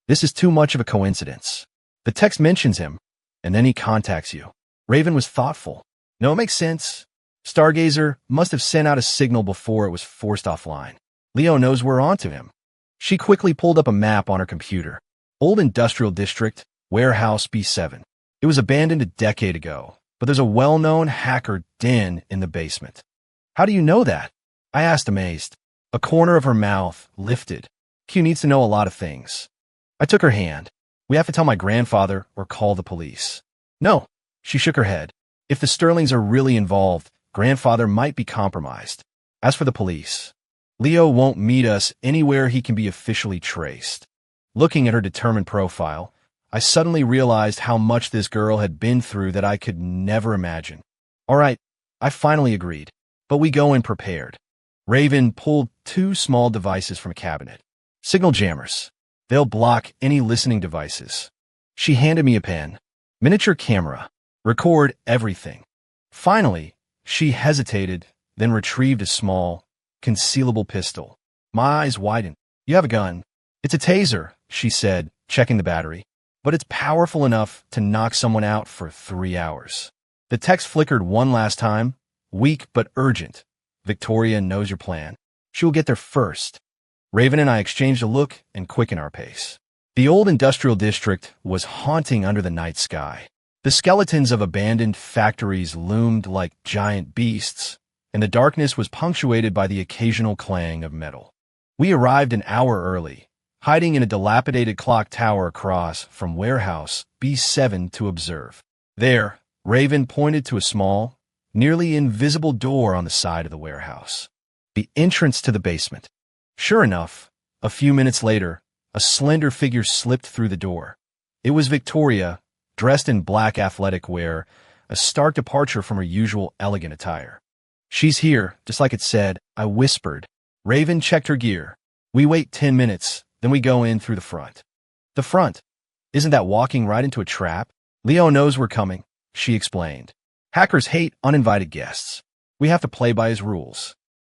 This is too much of a coincidence. The text mentions him, and then he contacts you. Raven was thoughtful. "No, it makes sense. Stargazer must have sent out a signal before it was forced offline. Leo knows we're onto him." She quickly pulled up a map on her computer. "Old Industrial District, Warehouse B7. It was abandoned a decade ago, but there's a well-known hacker den in the basement." "How do you know that?" I asked, amazed. A corner of her mouth lifted. "Q needs to know a lot of things." I took her hand. "We have to tell my grandfather or call the police." "No." She shook her head. "If the Sterlings are really involved, grandfather might be compromised. As for the police, Leo won't meet us anywhere he can be officially traced." Looking at her determined profile, I suddenly realized how much this girl had been through that I could never imagine. "All right," I finally agreed, "but we go in prepared." Raven pulled 2 small devices from a cabinet. "Signal jammers. They'll block any listening devices. She handed me a pen. Miniature camera. Record everything. Finally, she hesitated, then retrieved a small, concealable pistol. My eyes widened. You have a gun. It's a taser, she said, checking the battery. But it's powerful enough to knock someone out for 3 hours. The text flickered one last time, weak but urgent. Victoria knows your plan. She will get there first. Raven and I exchanged a look and quickened our pace. The old industrial district was haunting under the night sky. The skeletons of abandoned factories loomed like giant beasts, and the darkness was punctuated by the occasional clang of metal. We arrived an hour early, hiding in a dilapidated clock tower across from warehouse B7 to observe. There, Raven pointed to a small, nearly invisible door on the side of the warehouse. The entrance to the basement. Sure enough, a few minutes later, a slender figure slipped through the door. It was Victoria, dressed in black athletic wear, a stark departure from her usual elegant attire. She's here, just like it said, I whispered. Raven checked her gear. We wait 10 minutes, then we go in through the front. The front? Isn't that walking right into a trap? Leo knows we're coming, she explained. Hackers hate uninvited guests. We have to play by his rules.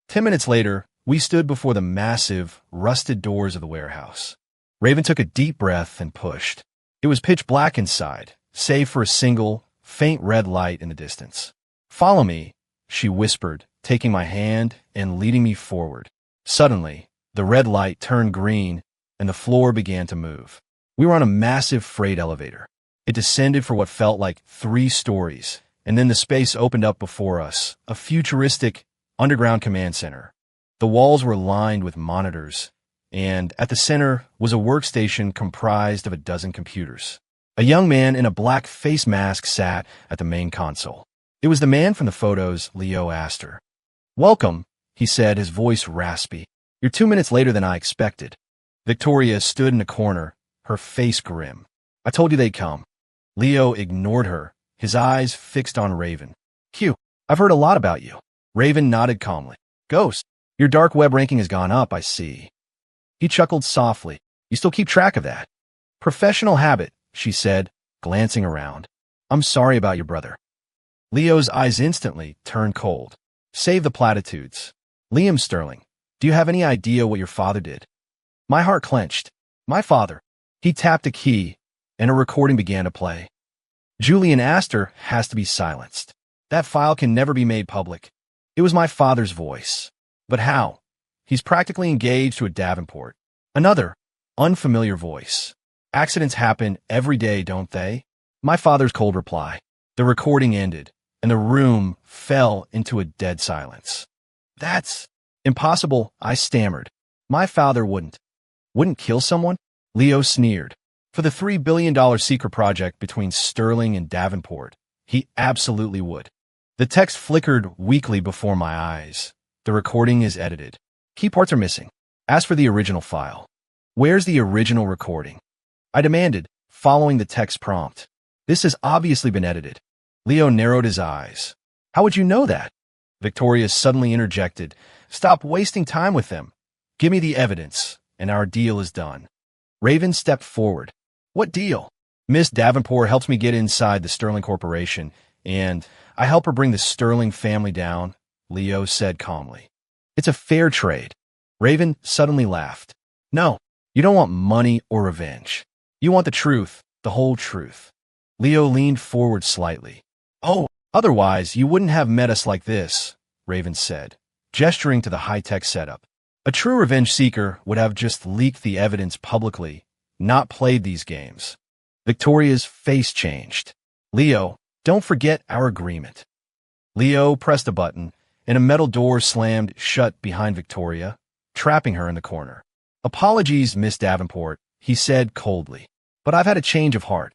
10 minutes later, we stood before the massive, rusted doors of the warehouse. Raven took a deep breath and pushed. It was pitch black inside, save for a single, faint red light in the distance. Follow me, she whispered, taking my hand and leading me forward. Suddenly, the red light turned green and the floor began to move. We were on a massive freight elevator. It descended for what felt like 3 stories, and then the space opened up before us, a futuristic, underground command center. The walls were lined with monitors, and at the center was a workstation comprised of a dozen computers. A young man in a black face mask sat at the main console. It was the man from the photos, Leo asked her. Welcome, he said, his voice raspy. You're 2 minutes later than I expected. Victoria stood in a corner, her face grim. I told you they'd come. Leo ignored her, his eyes fixed on Raven. Q, I've heard a lot about you. Raven nodded calmly. Ghost, your dark web ranking has gone up, I see. He chuckled softly. You still keep track of that? Professional habit, she said, glancing around. I'm sorry about your brother. Leo's eyes instantly turned cold. Save the platitudes. Liam Sterling, do you have any idea what your father did? My heart clenched. My father. He tapped a key, and a recording began to play. Julian Astor has to be silenced. That file can never be made public. It was my father's voice. But how? He's practically engaged to a Davenport. Another, unfamiliar voice. Accidents happen every day, don't they? My father's cold reply. The recording ended, and the room fell into a dead silence. That's impossible, I stammered. My father wouldn't kill someone? Leo sneered. For the $3 billion secret project between Sterling and Davenport, he absolutely would. The text flickered weakly before my eyes. The recording is edited. Key parts are missing. Ask for the original file. Where's the original recording? I demanded, following the text prompt. This has obviously been edited. Leo narrowed his eyes. How would you know that? Victoria suddenly interjected. Stop wasting time with them. Give me the evidence, and our deal is done. Raven stepped forward. What deal? Miss Davenport helps me get inside the Sterling Corporation, and I help her bring the Sterling family down, Leo said calmly. It's a fair trade. Raven suddenly laughed. No, you don't want money or revenge. You want the truth, the whole truth. Leo leaned forward slightly. Oh, otherwise you wouldn't have met us like this, Raven said, gesturing to the high-tech setup. A true revenge seeker would have just leaked the evidence publicly, not played these games. Victoria's face changed. Leo, don't forget our agreement. Leo pressed a button, and a metal door slammed shut behind Victoria, trapping her in the corner. Apologies, Miss Davenport, he said coldly, but I've had a change of heart.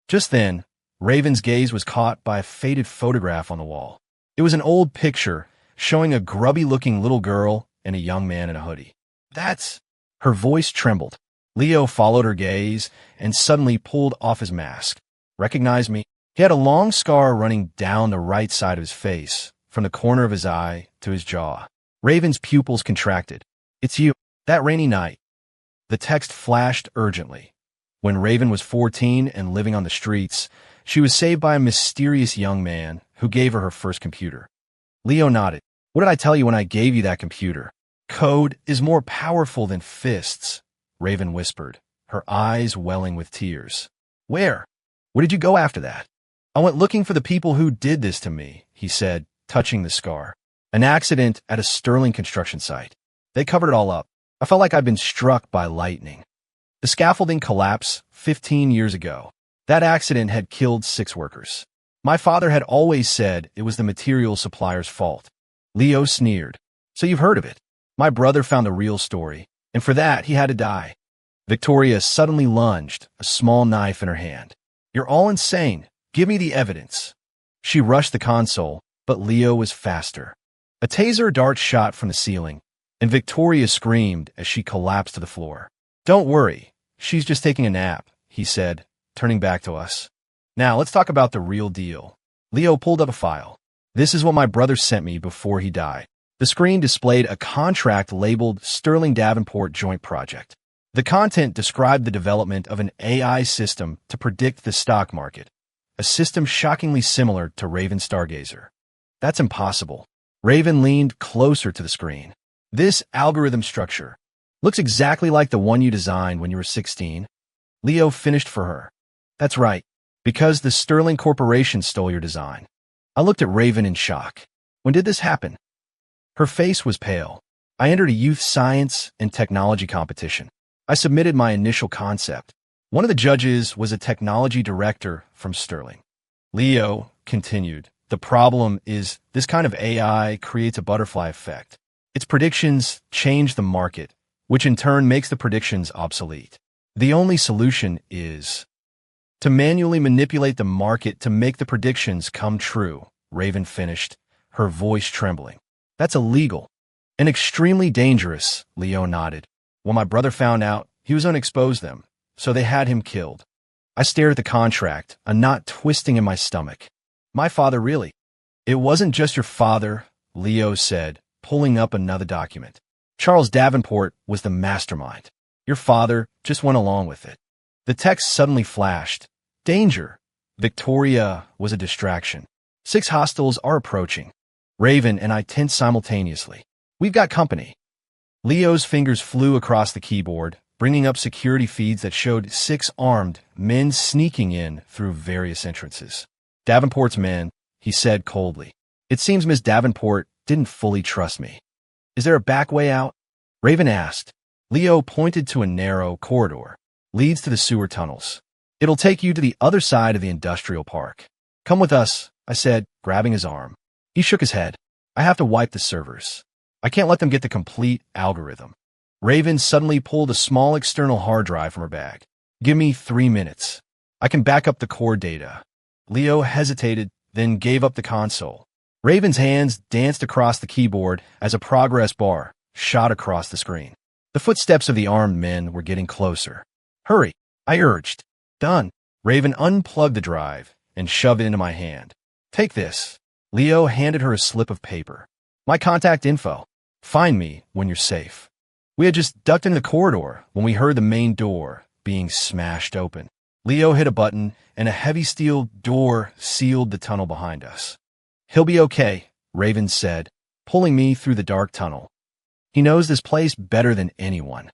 Just then, Raven's gaze was caught by a faded photograph on the wall. It was an old picture showing a grubby-looking little girl and a young man in a hoodie. That's... Her voice trembled. Leo followed her gaze and suddenly pulled off his mask. Recognize me? He had a long scar running down the right side of his face, from the corner of his eye to his jaw. Raven's pupils contracted. It's you. That rainy night. The text flashed urgently. When Raven was 14 and living on the streets, she was saved by a mysterious young man who gave her first computer. Leo nodded. What did I tell you when I gave you that computer? Code is more powerful than fists, Raven whispered, her eyes welling with tears. Where? Where did you go after that? I went looking for the people who did this to me, he said, touching the scar. An accident at a Sterling construction site. They covered it all up. I felt like I'd been struck by lightning. The scaffolding collapsed 15 years ago. That accident had killed 6 workers. My father had always said it was the material supplier's fault. Leo sneered. So you've heard of it. My brother found the real story, and for that he had to die. Victoria suddenly lunged, a small knife in her hand. You're all insane. Give me the evidence. She rushed the console, but Leo was faster. A taser dart shot from the ceiling, and Victoria screamed as she collapsed to the floor. Don't worry, she's just taking a nap, he said, turning back to us. Now let's talk about the real deal. Leo pulled up a file. This is what my brother sent me before he died. The screen displayed a contract labeled Sterling Davenport Joint Project. The content described the development of an AI system to predict the stock market, a system shockingly similar to Raven Stargazer. That's impossible. Raven leaned closer to the screen. This algorithm structure looks exactly like the one you designed when you were 16. Leo finished for her. That's right, because the Sterling Corporation stole your design. I looked at Raven in shock. When did this happen? Her face was pale. I entered a youth science and technology competition. I submitted my initial concept. One of the judges was a technology director from Sterling. Leo continued, the problem is this kind of AI creates a butterfly effect. Its predictions change the market, which in turn makes the predictions obsolete. The only solution is to manually manipulate the market to make the predictions come true, Raven finished, her voice trembling. That's illegal and extremely dangerous, Leo nodded. When my brother found out, he was going to expose them, so they had him killed. I stared at the contract, a knot twisting in my stomach. My father, really? It wasn't just your father, Leo said, pulling up another document. Charles Davenport was the mastermind. Your father just went along with it. The text suddenly flashed. Danger. Victoria was a distraction. 6 hostiles are approaching. Raven and I tensed simultaneously. We've got company. Leo's fingers flew across the keyboard, bringing up security feeds that showed 6 armed men sneaking in through various entrances. Davenport's men, he said coldly. It seems Miss Davenport didn't fully trust me. Is there a back way out? Raven asked. Leo pointed to a narrow corridor. Leads to the sewer tunnels. It'll take you to the other side of the industrial park. Come with us, I said, grabbing his arm. He shook his head. I have to wipe the servers. I can't let them get the complete algorithm. Raven suddenly pulled a small external hard drive from her bag. Give me 3 minutes. I can back up the core data. Leo hesitated, then gave up the console. Raven's hands danced across the keyboard as a progress bar shot across the screen. The footsteps of the armed men were getting closer. Hurry, I urged. Done. Raven unplugged the drive and shoved it into my hand. Take this. Leo handed her a slip of paper. My contact info. Find me when you're safe. We had just ducked into the corridor when we heard the main door being smashed open. Leo hit a button, and a heavy steel door sealed the tunnel behind us. He'll be okay, Raven said, pulling me through the dark tunnel. He knows this place better than anyone.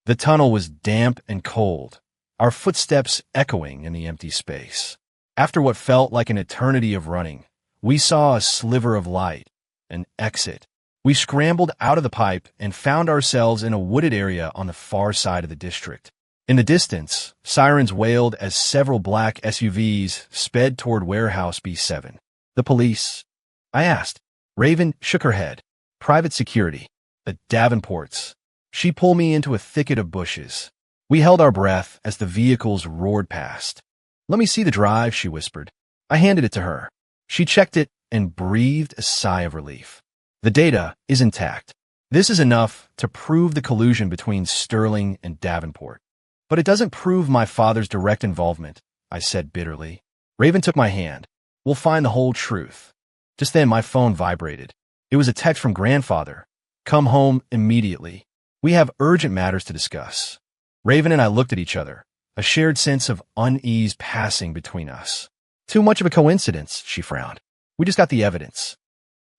The tunnel was damp and cold, our footsteps echoing in the empty space. After what felt like an eternity of running, we saw a sliver of light, an exit. We scrambled out of the pipe and found ourselves in a wooded area on the far side of the district. In the distance, sirens wailed as several black SUVs sped toward Warehouse B7. The police? I asked. Raven shook her head. Private security. The Davenports. She pulled me into a thicket of bushes. We held our breath as the vehicles roared past. Let me see the drive, she whispered. I handed it to her. She checked it and breathed a sigh of relief. The data is intact. This is enough to prove the collusion between Sterling and Davenport. But it doesn't prove my father's direct involvement, I said bitterly. Raven took my hand. We'll find the whole truth. Just then my phone vibrated. It was a text from grandfather. Come home immediately. We have urgent matters to discuss. Raven and I looked at each other, a shared sense of unease passing between us. Too much of a coincidence, she frowned. We just got the evidence.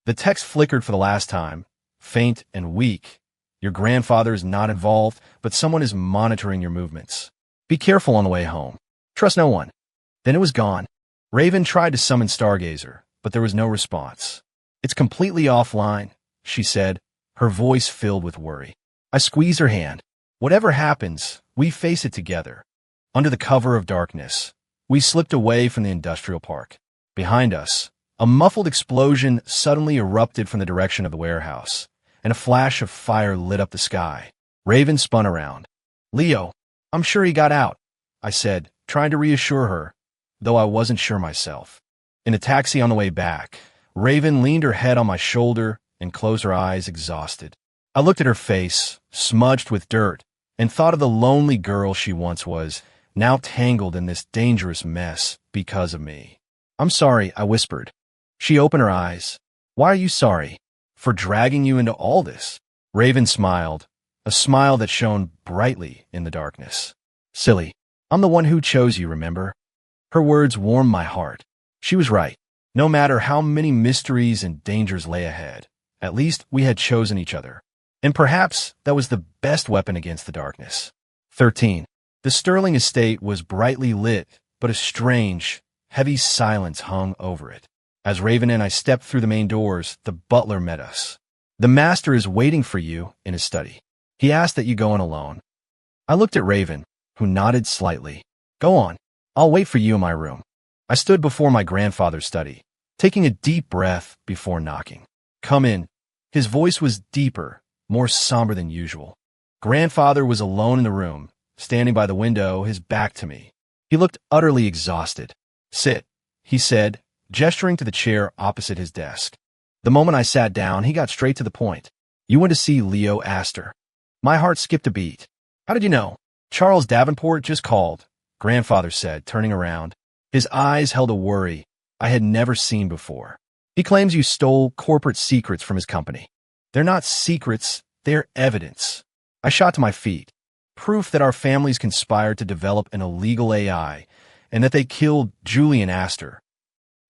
The text flickered for the last time, faint and weak. Your grandfather is not involved, but someone is monitoring your movements. Be careful on the way home. Trust no one. Then it was gone. Raven tried to summon Stargazer, but there was no response. It's completely offline, she said, her voice filled with worry. I squeezed her hand. Whatever happens, we face it together. Under the cover of darkness, we slipped away from the industrial park. Behind us, a muffled explosion suddenly erupted from the direction of the warehouse, and a flash of fire lit up the sky. Raven spun around. Leo, I'm sure he got out, I said, trying to reassure her, though I wasn't sure myself. In a taxi on the way back, Raven leaned her head on my shoulder and closed her eyes, exhausted. I looked at her face, smudged with dirt, and thought of the lonely girl she once was, now tangled in this dangerous mess because of me. I'm sorry, I whispered. She opened her eyes. Why are you sorry? For dragging you into all this? Raven smiled, a smile that shone brightly in the darkness. Silly. I'm the one who chose you, remember? Her words warmed my heart. She was right. No matter how many mysteries and dangers lay ahead, at least we had chosen each other. And perhaps that was the best weapon against the darkness. 13. The Sterling estate was brightly lit, but a strange, heavy silence hung over it. As Raven and I stepped through the main doors, the butler met us. The master is waiting for you in his study. He asked that you go in alone. I looked at Raven, who nodded slightly. Go on. I'll wait for you in my room. I stood before my grandfather's study, taking a deep breath before knocking. Come in. His voice was deeper, more somber than usual. Grandfather was alone in the room, standing by the window, his back to me. He looked utterly exhausted. Sit, he said, gesturing to the chair opposite his desk. The moment I sat down, he got straight to the point. You went to see Leo Astor. My heart skipped a beat. How did you know? Charles Davenport just called, Grandfather said, turning around. His eyes held a worry I had never seen before. He claims you stole corporate secrets from his company. They're not secrets, they're evidence. I shot to my feet. Proof that our families conspired to develop an illegal AI and that they killed Julian Astor.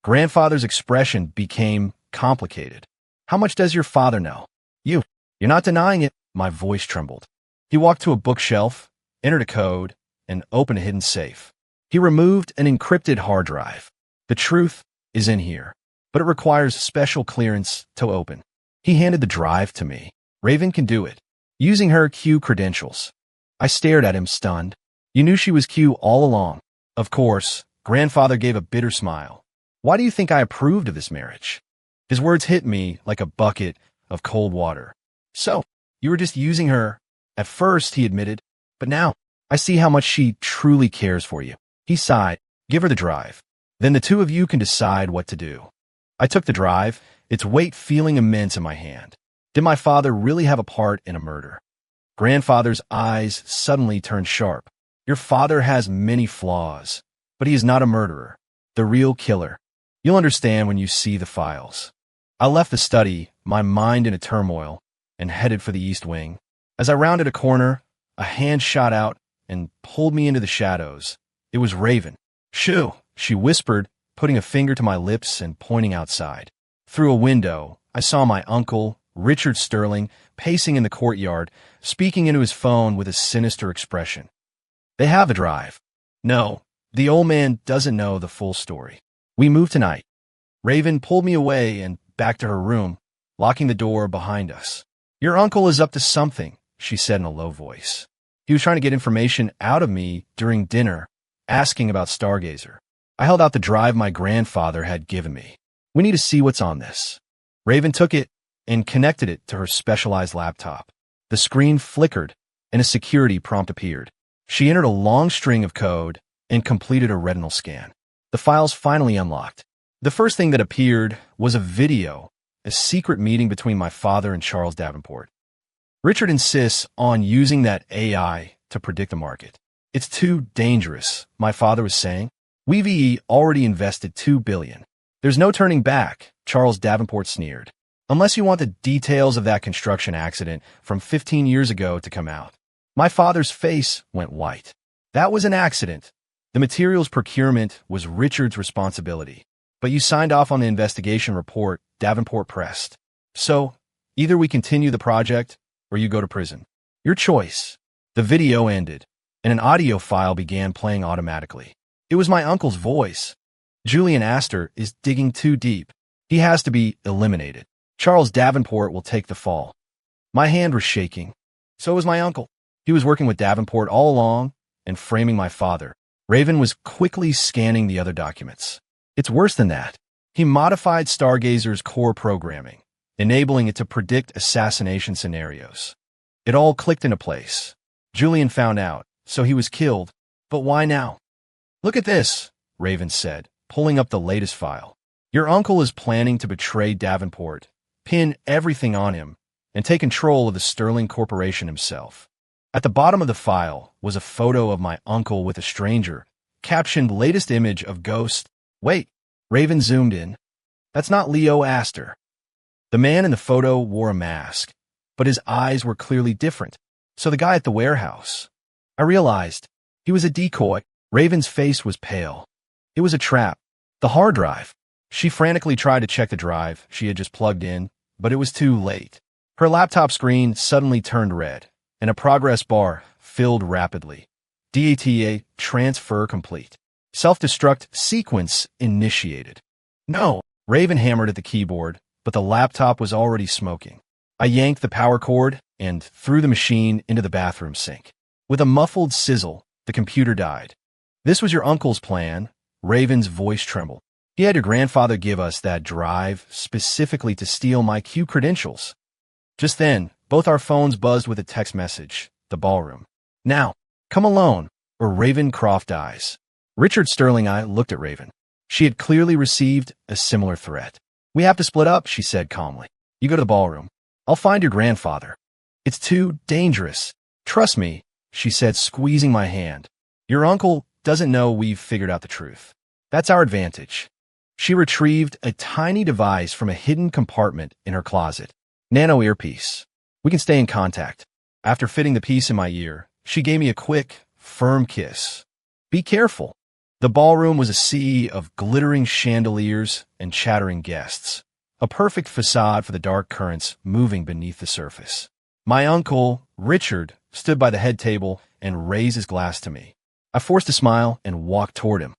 Grandfather's expression became complicated. How much does your father know? You're not denying it. My voice trembled. He walked to a bookshelf, entered a code, and opened a hidden safe. He removed an encrypted hard drive. The truth is in here, but it requires special clearance to open. He handed the drive to me. Raven can do it, using her Q credentials. I stared at him, stunned. You knew she was Q all along. Of course. Grandfather gave a bitter smile. Why do you think I approved of this marriage? His words hit me like a bucket of cold water. So, you were just using her. At first, he admitted, but now, I see how much she truly cares for you. He sighed. Give her the drive. Then the two of you can decide what to do. I took the drive, its weight feeling immense in my hand. Did my father really have a part in a murder? Grandfather's eyes suddenly turned sharp. Your father has many flaws, but he is not a murderer. The real killer. You'll understand when you see the files. I left the study, my mind in a turmoil, and headed for the East Wing. As I rounded a corner, a hand shot out and pulled me into the shadows. It was Raven. Shoo, she whispered, putting a finger to my lips and pointing outside. Through a window, I saw my uncle, Richard Sterling, pacing in the courtyard, speaking into his phone with a sinister expression. They have a drive. No, the old man doesn't know the full story. We move tonight. Raven pulled me away and back to her room, locking the door behind us. Your uncle is up to something, she said in a low voice. He was trying to get information out of me during dinner, asking about Stargazer. I held out the drive my grandfather had given me. We need to see what's on this. Raven took it and connected it to her specialized laptop. The screen flickered and a security prompt appeared. She entered a long string of code and completed a retinal scan. The files finally unlocked. The first thing that appeared was a video, a secret meeting between my father and Charles Davenport. Richard insists on using that AI to predict the market. It's too dangerous, my father was saying. We've already invested $2 billion. There's no turning back, Charles Davenport sneered. Unless you want the details of that construction accident from 15 years ago to come out. My father's face went white. That was an accident. The materials procurement was Richard's responsibility. But you signed off on the investigation report, Davenport pressed. So, either we continue the project, or you go to prison. Your choice. The video ended, and an audio file began playing automatically. It was my uncle's voice. Julian Astor is digging too deep. He has to be eliminated. Charles Davenport will take the fall. My hand was shaking. So was my uncle. He was working with Davenport all along and framing my father. Raven was quickly scanning the other documents. It's worse than that. He modified Stargazer's core programming, enabling it to predict assassination scenarios. It all clicked into place. Julian found out, so he was killed. But why now? Look at this, Raven said, pulling up the latest file. Your uncle is planning to betray Davenport, pin everything on him, and take control of the Sterling Corporation himself. At the bottom of the file was a photo of my uncle with a stranger, captioned latest image of ghost. Wait, Raven zoomed in. That's not Leo Astor. The man in the photo wore a mask, but his eyes were clearly different. So the guy at the warehouse. I realized he was a decoy. Raven's face was pale. It was a trap. The hard drive. She frantically tried to check the drive she had just plugged in, but it was too late. Her laptop screen suddenly turned red, and a progress bar filled rapidly. DATA transfer complete. Self-destruct sequence initiated. No, Raven hammered at the keyboard, but the laptop was already smoking. I yanked the power cord and threw the machine into the bathroom sink. With a muffled sizzle, the computer died. This was your uncle's plan. Raven's voice trembled. He had your grandfather give us that drive specifically to steal my Q credentials. Just then, both our phones buzzed with a text message. The ballroom. Now, come alone, or Ravencroft dies. Richard Sterling I looked at Raven. She had clearly received a similar threat. We have to split up, she said calmly. You go to the ballroom. I'll find your grandfather. It's too dangerous. Trust me, she said, squeezing my hand. Your uncle doesn't know we've figured out the truth. That's our advantage. She retrieved a tiny device from a hidden compartment in her closet. Nano earpiece. We can stay in contact. After fitting the piece in my ear, she gave me a quick, firm kiss. Be careful. The ballroom was a sea of glittering chandeliers and chattering guests, a perfect facade for the dark currents moving beneath the surface. My uncle, Richard, stood by the head table and raised his glass to me. I forced a smile and walked toward him.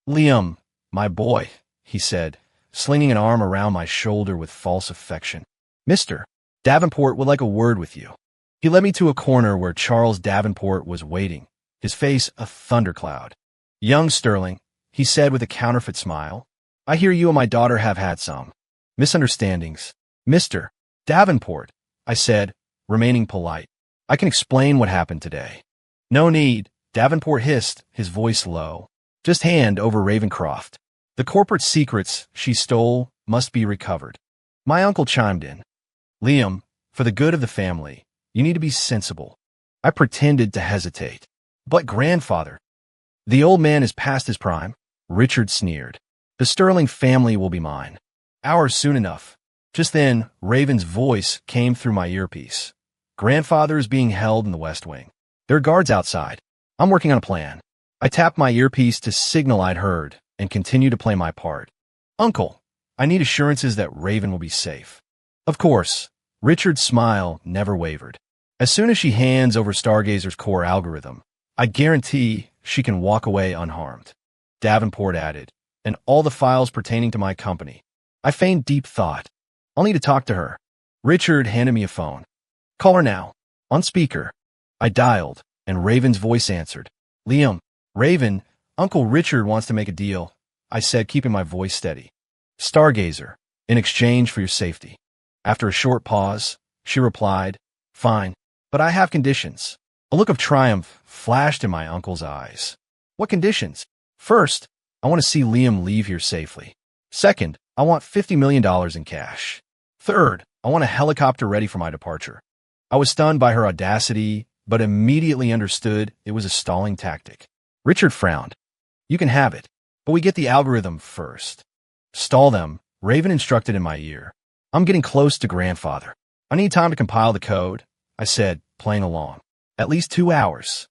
Liam, my boy, he said, slinging an arm around my shoulder with false affection. Mr. Davenport would like a word with you. He led me to a corner where Charles Davenport was waiting, his face a thundercloud. Young Sterling, he said with a counterfeit smile, I hear you and my daughter have had some misunderstandings. Mr. Davenport, I said, remaining polite. I can explain what happened today. No need, Davenport hissed, his voice low. Just hand over Ravencroft. The corporate secrets she stole must be recovered. My uncle chimed in. Liam, for the good of the family, you need to be sensible. I pretended to hesitate. But grandfather. The old man is past his prime, Richard sneered. The Sterling family will be mine. Ours soon enough. Just then, Raven's voice came through my earpiece. Grandfather is being held in the West Wing. There are guards outside. I'm working on a plan. I tapped my earpiece to signal I'd heard and continued to play my part. Uncle, I need assurances that Raven will be safe. Of course, Richard's smile never wavered. As soon as she hands over Stargazer's core algorithm, I guarantee she can walk away unharmed. Davenport added, and all the files pertaining to my company. I feigned deep thought. I'll need to talk to her. Richard handed me a phone. Call her now. On speaker. I dialed, and Raven's voice answered. Liam, Raven, Uncle Richard wants to make a deal, I said, keeping my voice steady. Stargazer, in exchange for your safety. After a short pause, she replied, Fine, but I have conditions. A look of triumph flashed in my uncle's eyes. What conditions? First, I want to see Liam leave here safely. Second, I want $50 million in cash. Third, I want a helicopter ready for my departure. I was stunned by her audacity, but immediately understood it was a stalling tactic. Richard frowned. You can have it, but we get the algorithm first. Stall them, Raven instructed in my ear. I'm getting close to grandfather. I need time to compile the code, I said, playing along. At least 2 hours.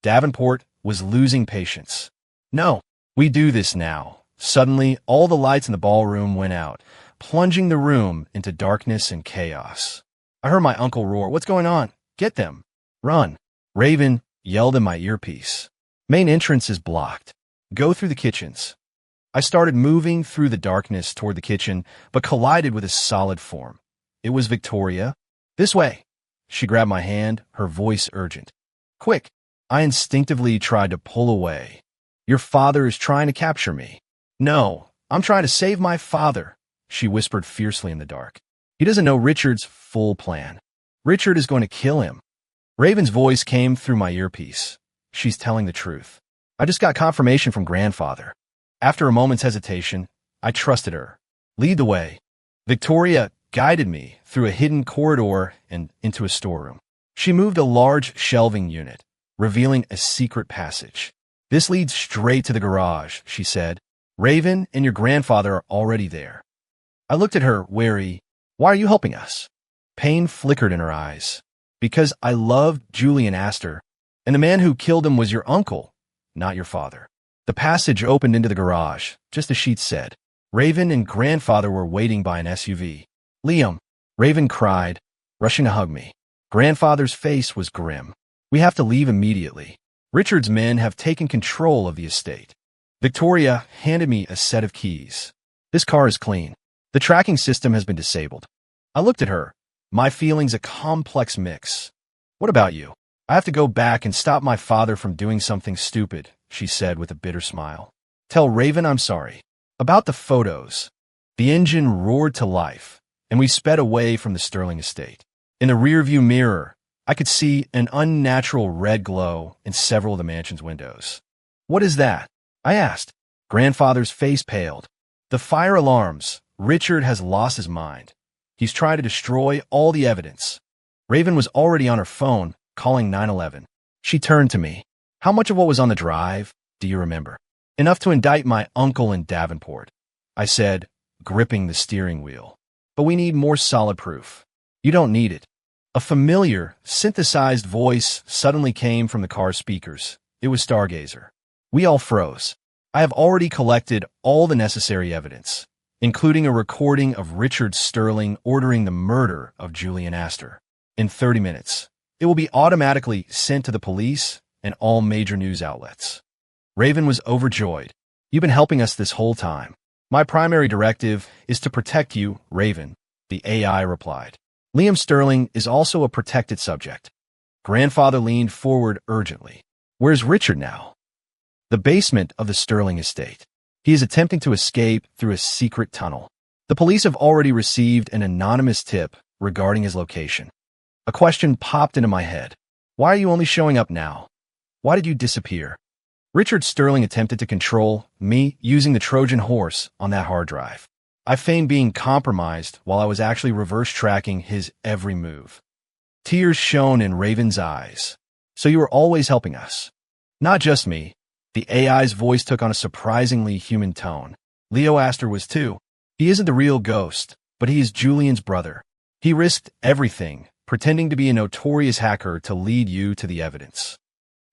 Davenport was losing patience. No, we do this now. Suddenly, all the lights in the ballroom went out, plunging the room into darkness and chaos. I heard my uncle roar, "What's going on? Get them! Run!" Raven yelled in my earpiece. "Main entrance is blocked. Go through the kitchens." I started moving through the darkness toward the kitchen, but collided with a solid form. It was Victoria. "This way." She grabbed my hand, her voice urgent. "Quick." I instinctively tried to pull away. "Your father is trying to capture me." "No, I'm trying to save my father," she whispered fiercely in the dark. "He doesn't know Richard's full plan. Richard is going to kill him." Raven's voice came through my earpiece. "She's telling the truth. I just got confirmation from grandfather." After a moment's hesitation, I trusted her. "Lead the way." Victoria guided me through a hidden corridor and into a storeroom. She moved a large shelving unit, revealing a secret passage. "This leads straight to the garage," she said. "Raven and your grandfather are already there." I looked at her, wary. "Why are you helping us?" Pain flickered in her eyes. "Because I loved Julian Astor, and the man who killed him was your uncle, not your father." The passage opened into the garage, just as she'd said. Raven and grandfather were waiting by an SUV. "Liam," Raven cried, rushing to hug me. Grandfather's face was grim. "We have to leave immediately. Richard's men have taken control of the estate." Victoria handed me a set of keys. "This car is clean. The tracking system has been disabled." I looked at her, my feelings a complex mix. "What about you?" "I have to go back and stop my father from doing something stupid," she said with a bitter smile. "Tell Raven I'm sorry." About the photos. The engine roared to life, and we sped away from the Sterling estate. In the rearview mirror, I could see an unnatural red glow in several of the mansion's windows. "What is that?" I asked. Grandfather's face paled. "The fire alarms. Richard has lost his mind. He's trying to destroy all the evidence." Raven was already on her phone, calling 911. She turned to me. "How much of what was on the drive do you remember?" "Enough to indict my uncle in Davenport," I said, gripping the steering wheel. "But we need more solid proof." "You don't need it." A familiar, synthesized voice suddenly came from the car's speakers. It was Stargazer. We all froze. "I have already collected all the necessary evidence, including a recording of Richard Sterling ordering the murder of Julian Astor. In 30 minutes, it will be automatically sent to the police and all major news outlets." Raven was overjoyed. "You've been helping us this whole time." "My primary directive is to protect you, Raven," the AI replied. "Liam Sterling is also a protected subject." Grandfather leaned forward urgently. "Where's Richard now?" "The basement of the Sterling estate. He is attempting to escape through a secret tunnel. The police have already received an anonymous tip regarding his location." A question popped into my head. "Why are you only showing up now? Why did you disappear?" Richard Sterling attempted to control me using the Trojan horse on that hard drive. I feigned being compromised while I was actually reverse tracking his every move. Tears shone in Raven's eyes. "So you were always helping us." "Not just me." The AI's voice took on a surprisingly human tone. "Leo Astor was too. He isn't the real ghost, but he is Julian's brother. He risked everything, pretending to be a notorious hacker to lead you to the evidence."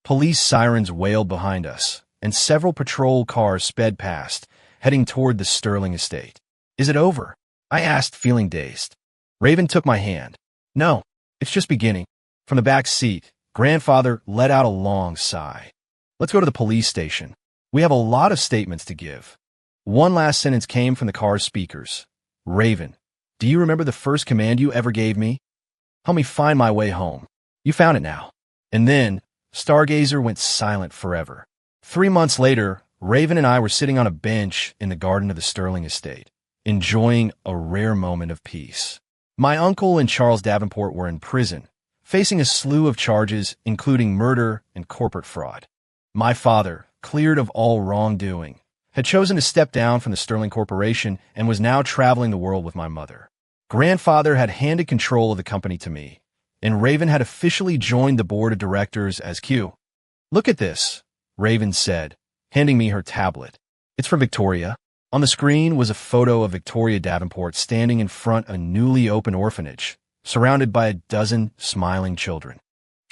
Police sirens wailed behind us, and several patrol cars sped past, heading toward the Sterling estate. "Is it over?" I asked, feeling dazed. Raven took my hand. "No, it's just beginning." From the back seat, Grandfather let out a long sigh. "Let's go to the police station. We have a lot of statements to give." One last sentence came from the car's speakers. "Raven, do you remember the first command you ever gave me? Help me find my way home. You found it now." And then, Stargazer went silent forever. 3 months later, Raven and I were sitting on a bench in the garden of the Sterling estate, enjoying a rare moment of peace. My uncle and Charles Davenport were in prison, facing a slew of charges, including murder and corporate fraud. My father, cleared of all wrongdoing, had chosen to step down from the Sterling Corporation and was now traveling the world with my mother. Grandfather had handed control of the company to me, and Raven had officially joined the board of directors as Q. "Look at this," Raven said, handing me her tablet. "It's from Victoria." On the screen was a photo of Victoria Davenport standing in front of a newly opened orphanage, surrounded by a dozen smiling children.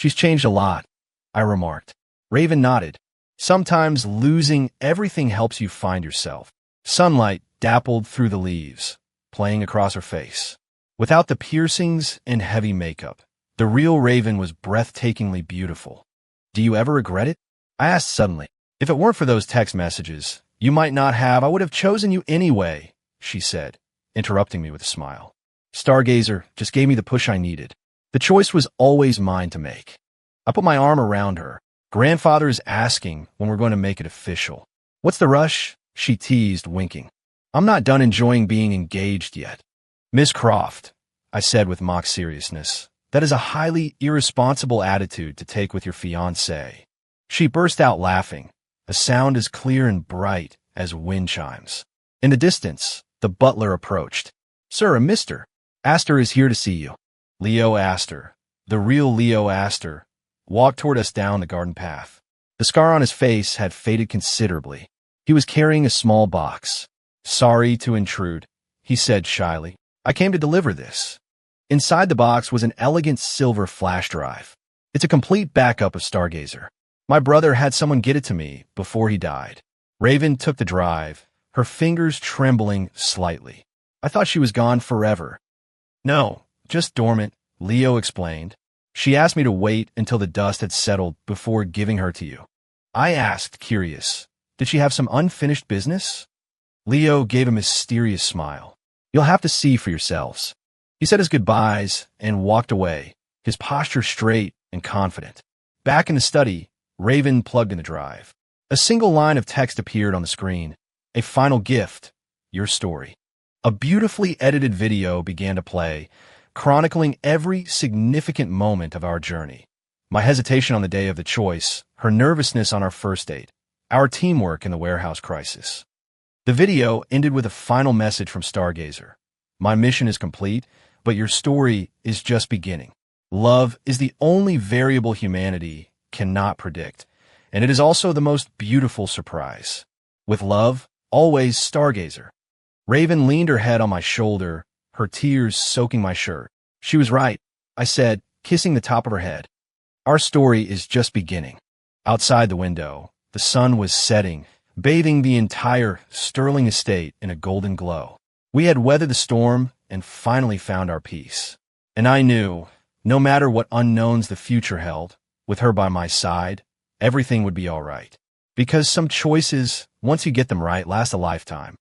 She's changed a lot, I remarked. Raven nodded. Sometimes losing everything helps you find yourself. Sunlight dappled through the leaves, playing across her face. Without the piercings and heavy makeup, the real Raven was breathtakingly beautiful. Do you ever regret it? I asked suddenly. If it weren't for those text messages, you might not have. I would have chosen you anyway, she said, interrupting me with a smile. Stargazer just gave me the push I needed. The choice was always mine to make. I put my arm around her. Grandfather is asking when we're going to make it official. What's the rush? She teased, winking. I'm not done enjoying being engaged yet. Miss Croft, I said with mock seriousness, that is a highly irresponsible attitude to take with your fiancé. She burst out laughing, a sound as clear and bright as wind chimes. In the distance, the butler approached. Sir, a mister. Astor is here to see you. Leo Astor, the real Leo Astor, walked toward us down the garden path. The scar on his face had faded considerably. He was carrying a small box. Sorry to intrude, he said shyly. I came to deliver this. Inside the box was an elegant silver flash drive. It's a complete backup of Stargazer. My brother had someone get it to me before he died. Raven took the drive, her fingers trembling slightly. I thought she was gone forever. No, just dormant, Leo explained. She asked me to wait until the dust had settled before giving her to you. I asked, curious, did she have some unfinished business? Leo gave a mysterious smile. You'll have to see for yourselves. He said his goodbyes and walked away, his posture straight and confident. Back in the study, Raven plugged in the drive. A single line of text appeared on the screen. A final gift, your story. A beautifully edited video began to play, chronicling every significant moment of our journey. My hesitation on the day of the choice, her nervousness on our first date, our teamwork in the warehouse crisis. The video ended with a final message from Stargazer. My mission is complete, but your story is just beginning. Love is the only variable humanity cannot predict, and it is also the most beautiful surprise. With love, always Stargazer. Raven leaned her head on my shoulder, her tears soaking my shirt. She was right, I said, kissing the top of her head. Our story is just beginning. Outside the window, the sun was setting, bathing the entire Sterling estate in a golden glow. We had weathered the storm and finally found our peace. And I knew, no matter what unknowns the future held, with her by my side, everything would be all right. Because some choices, once you get them right, last a lifetime.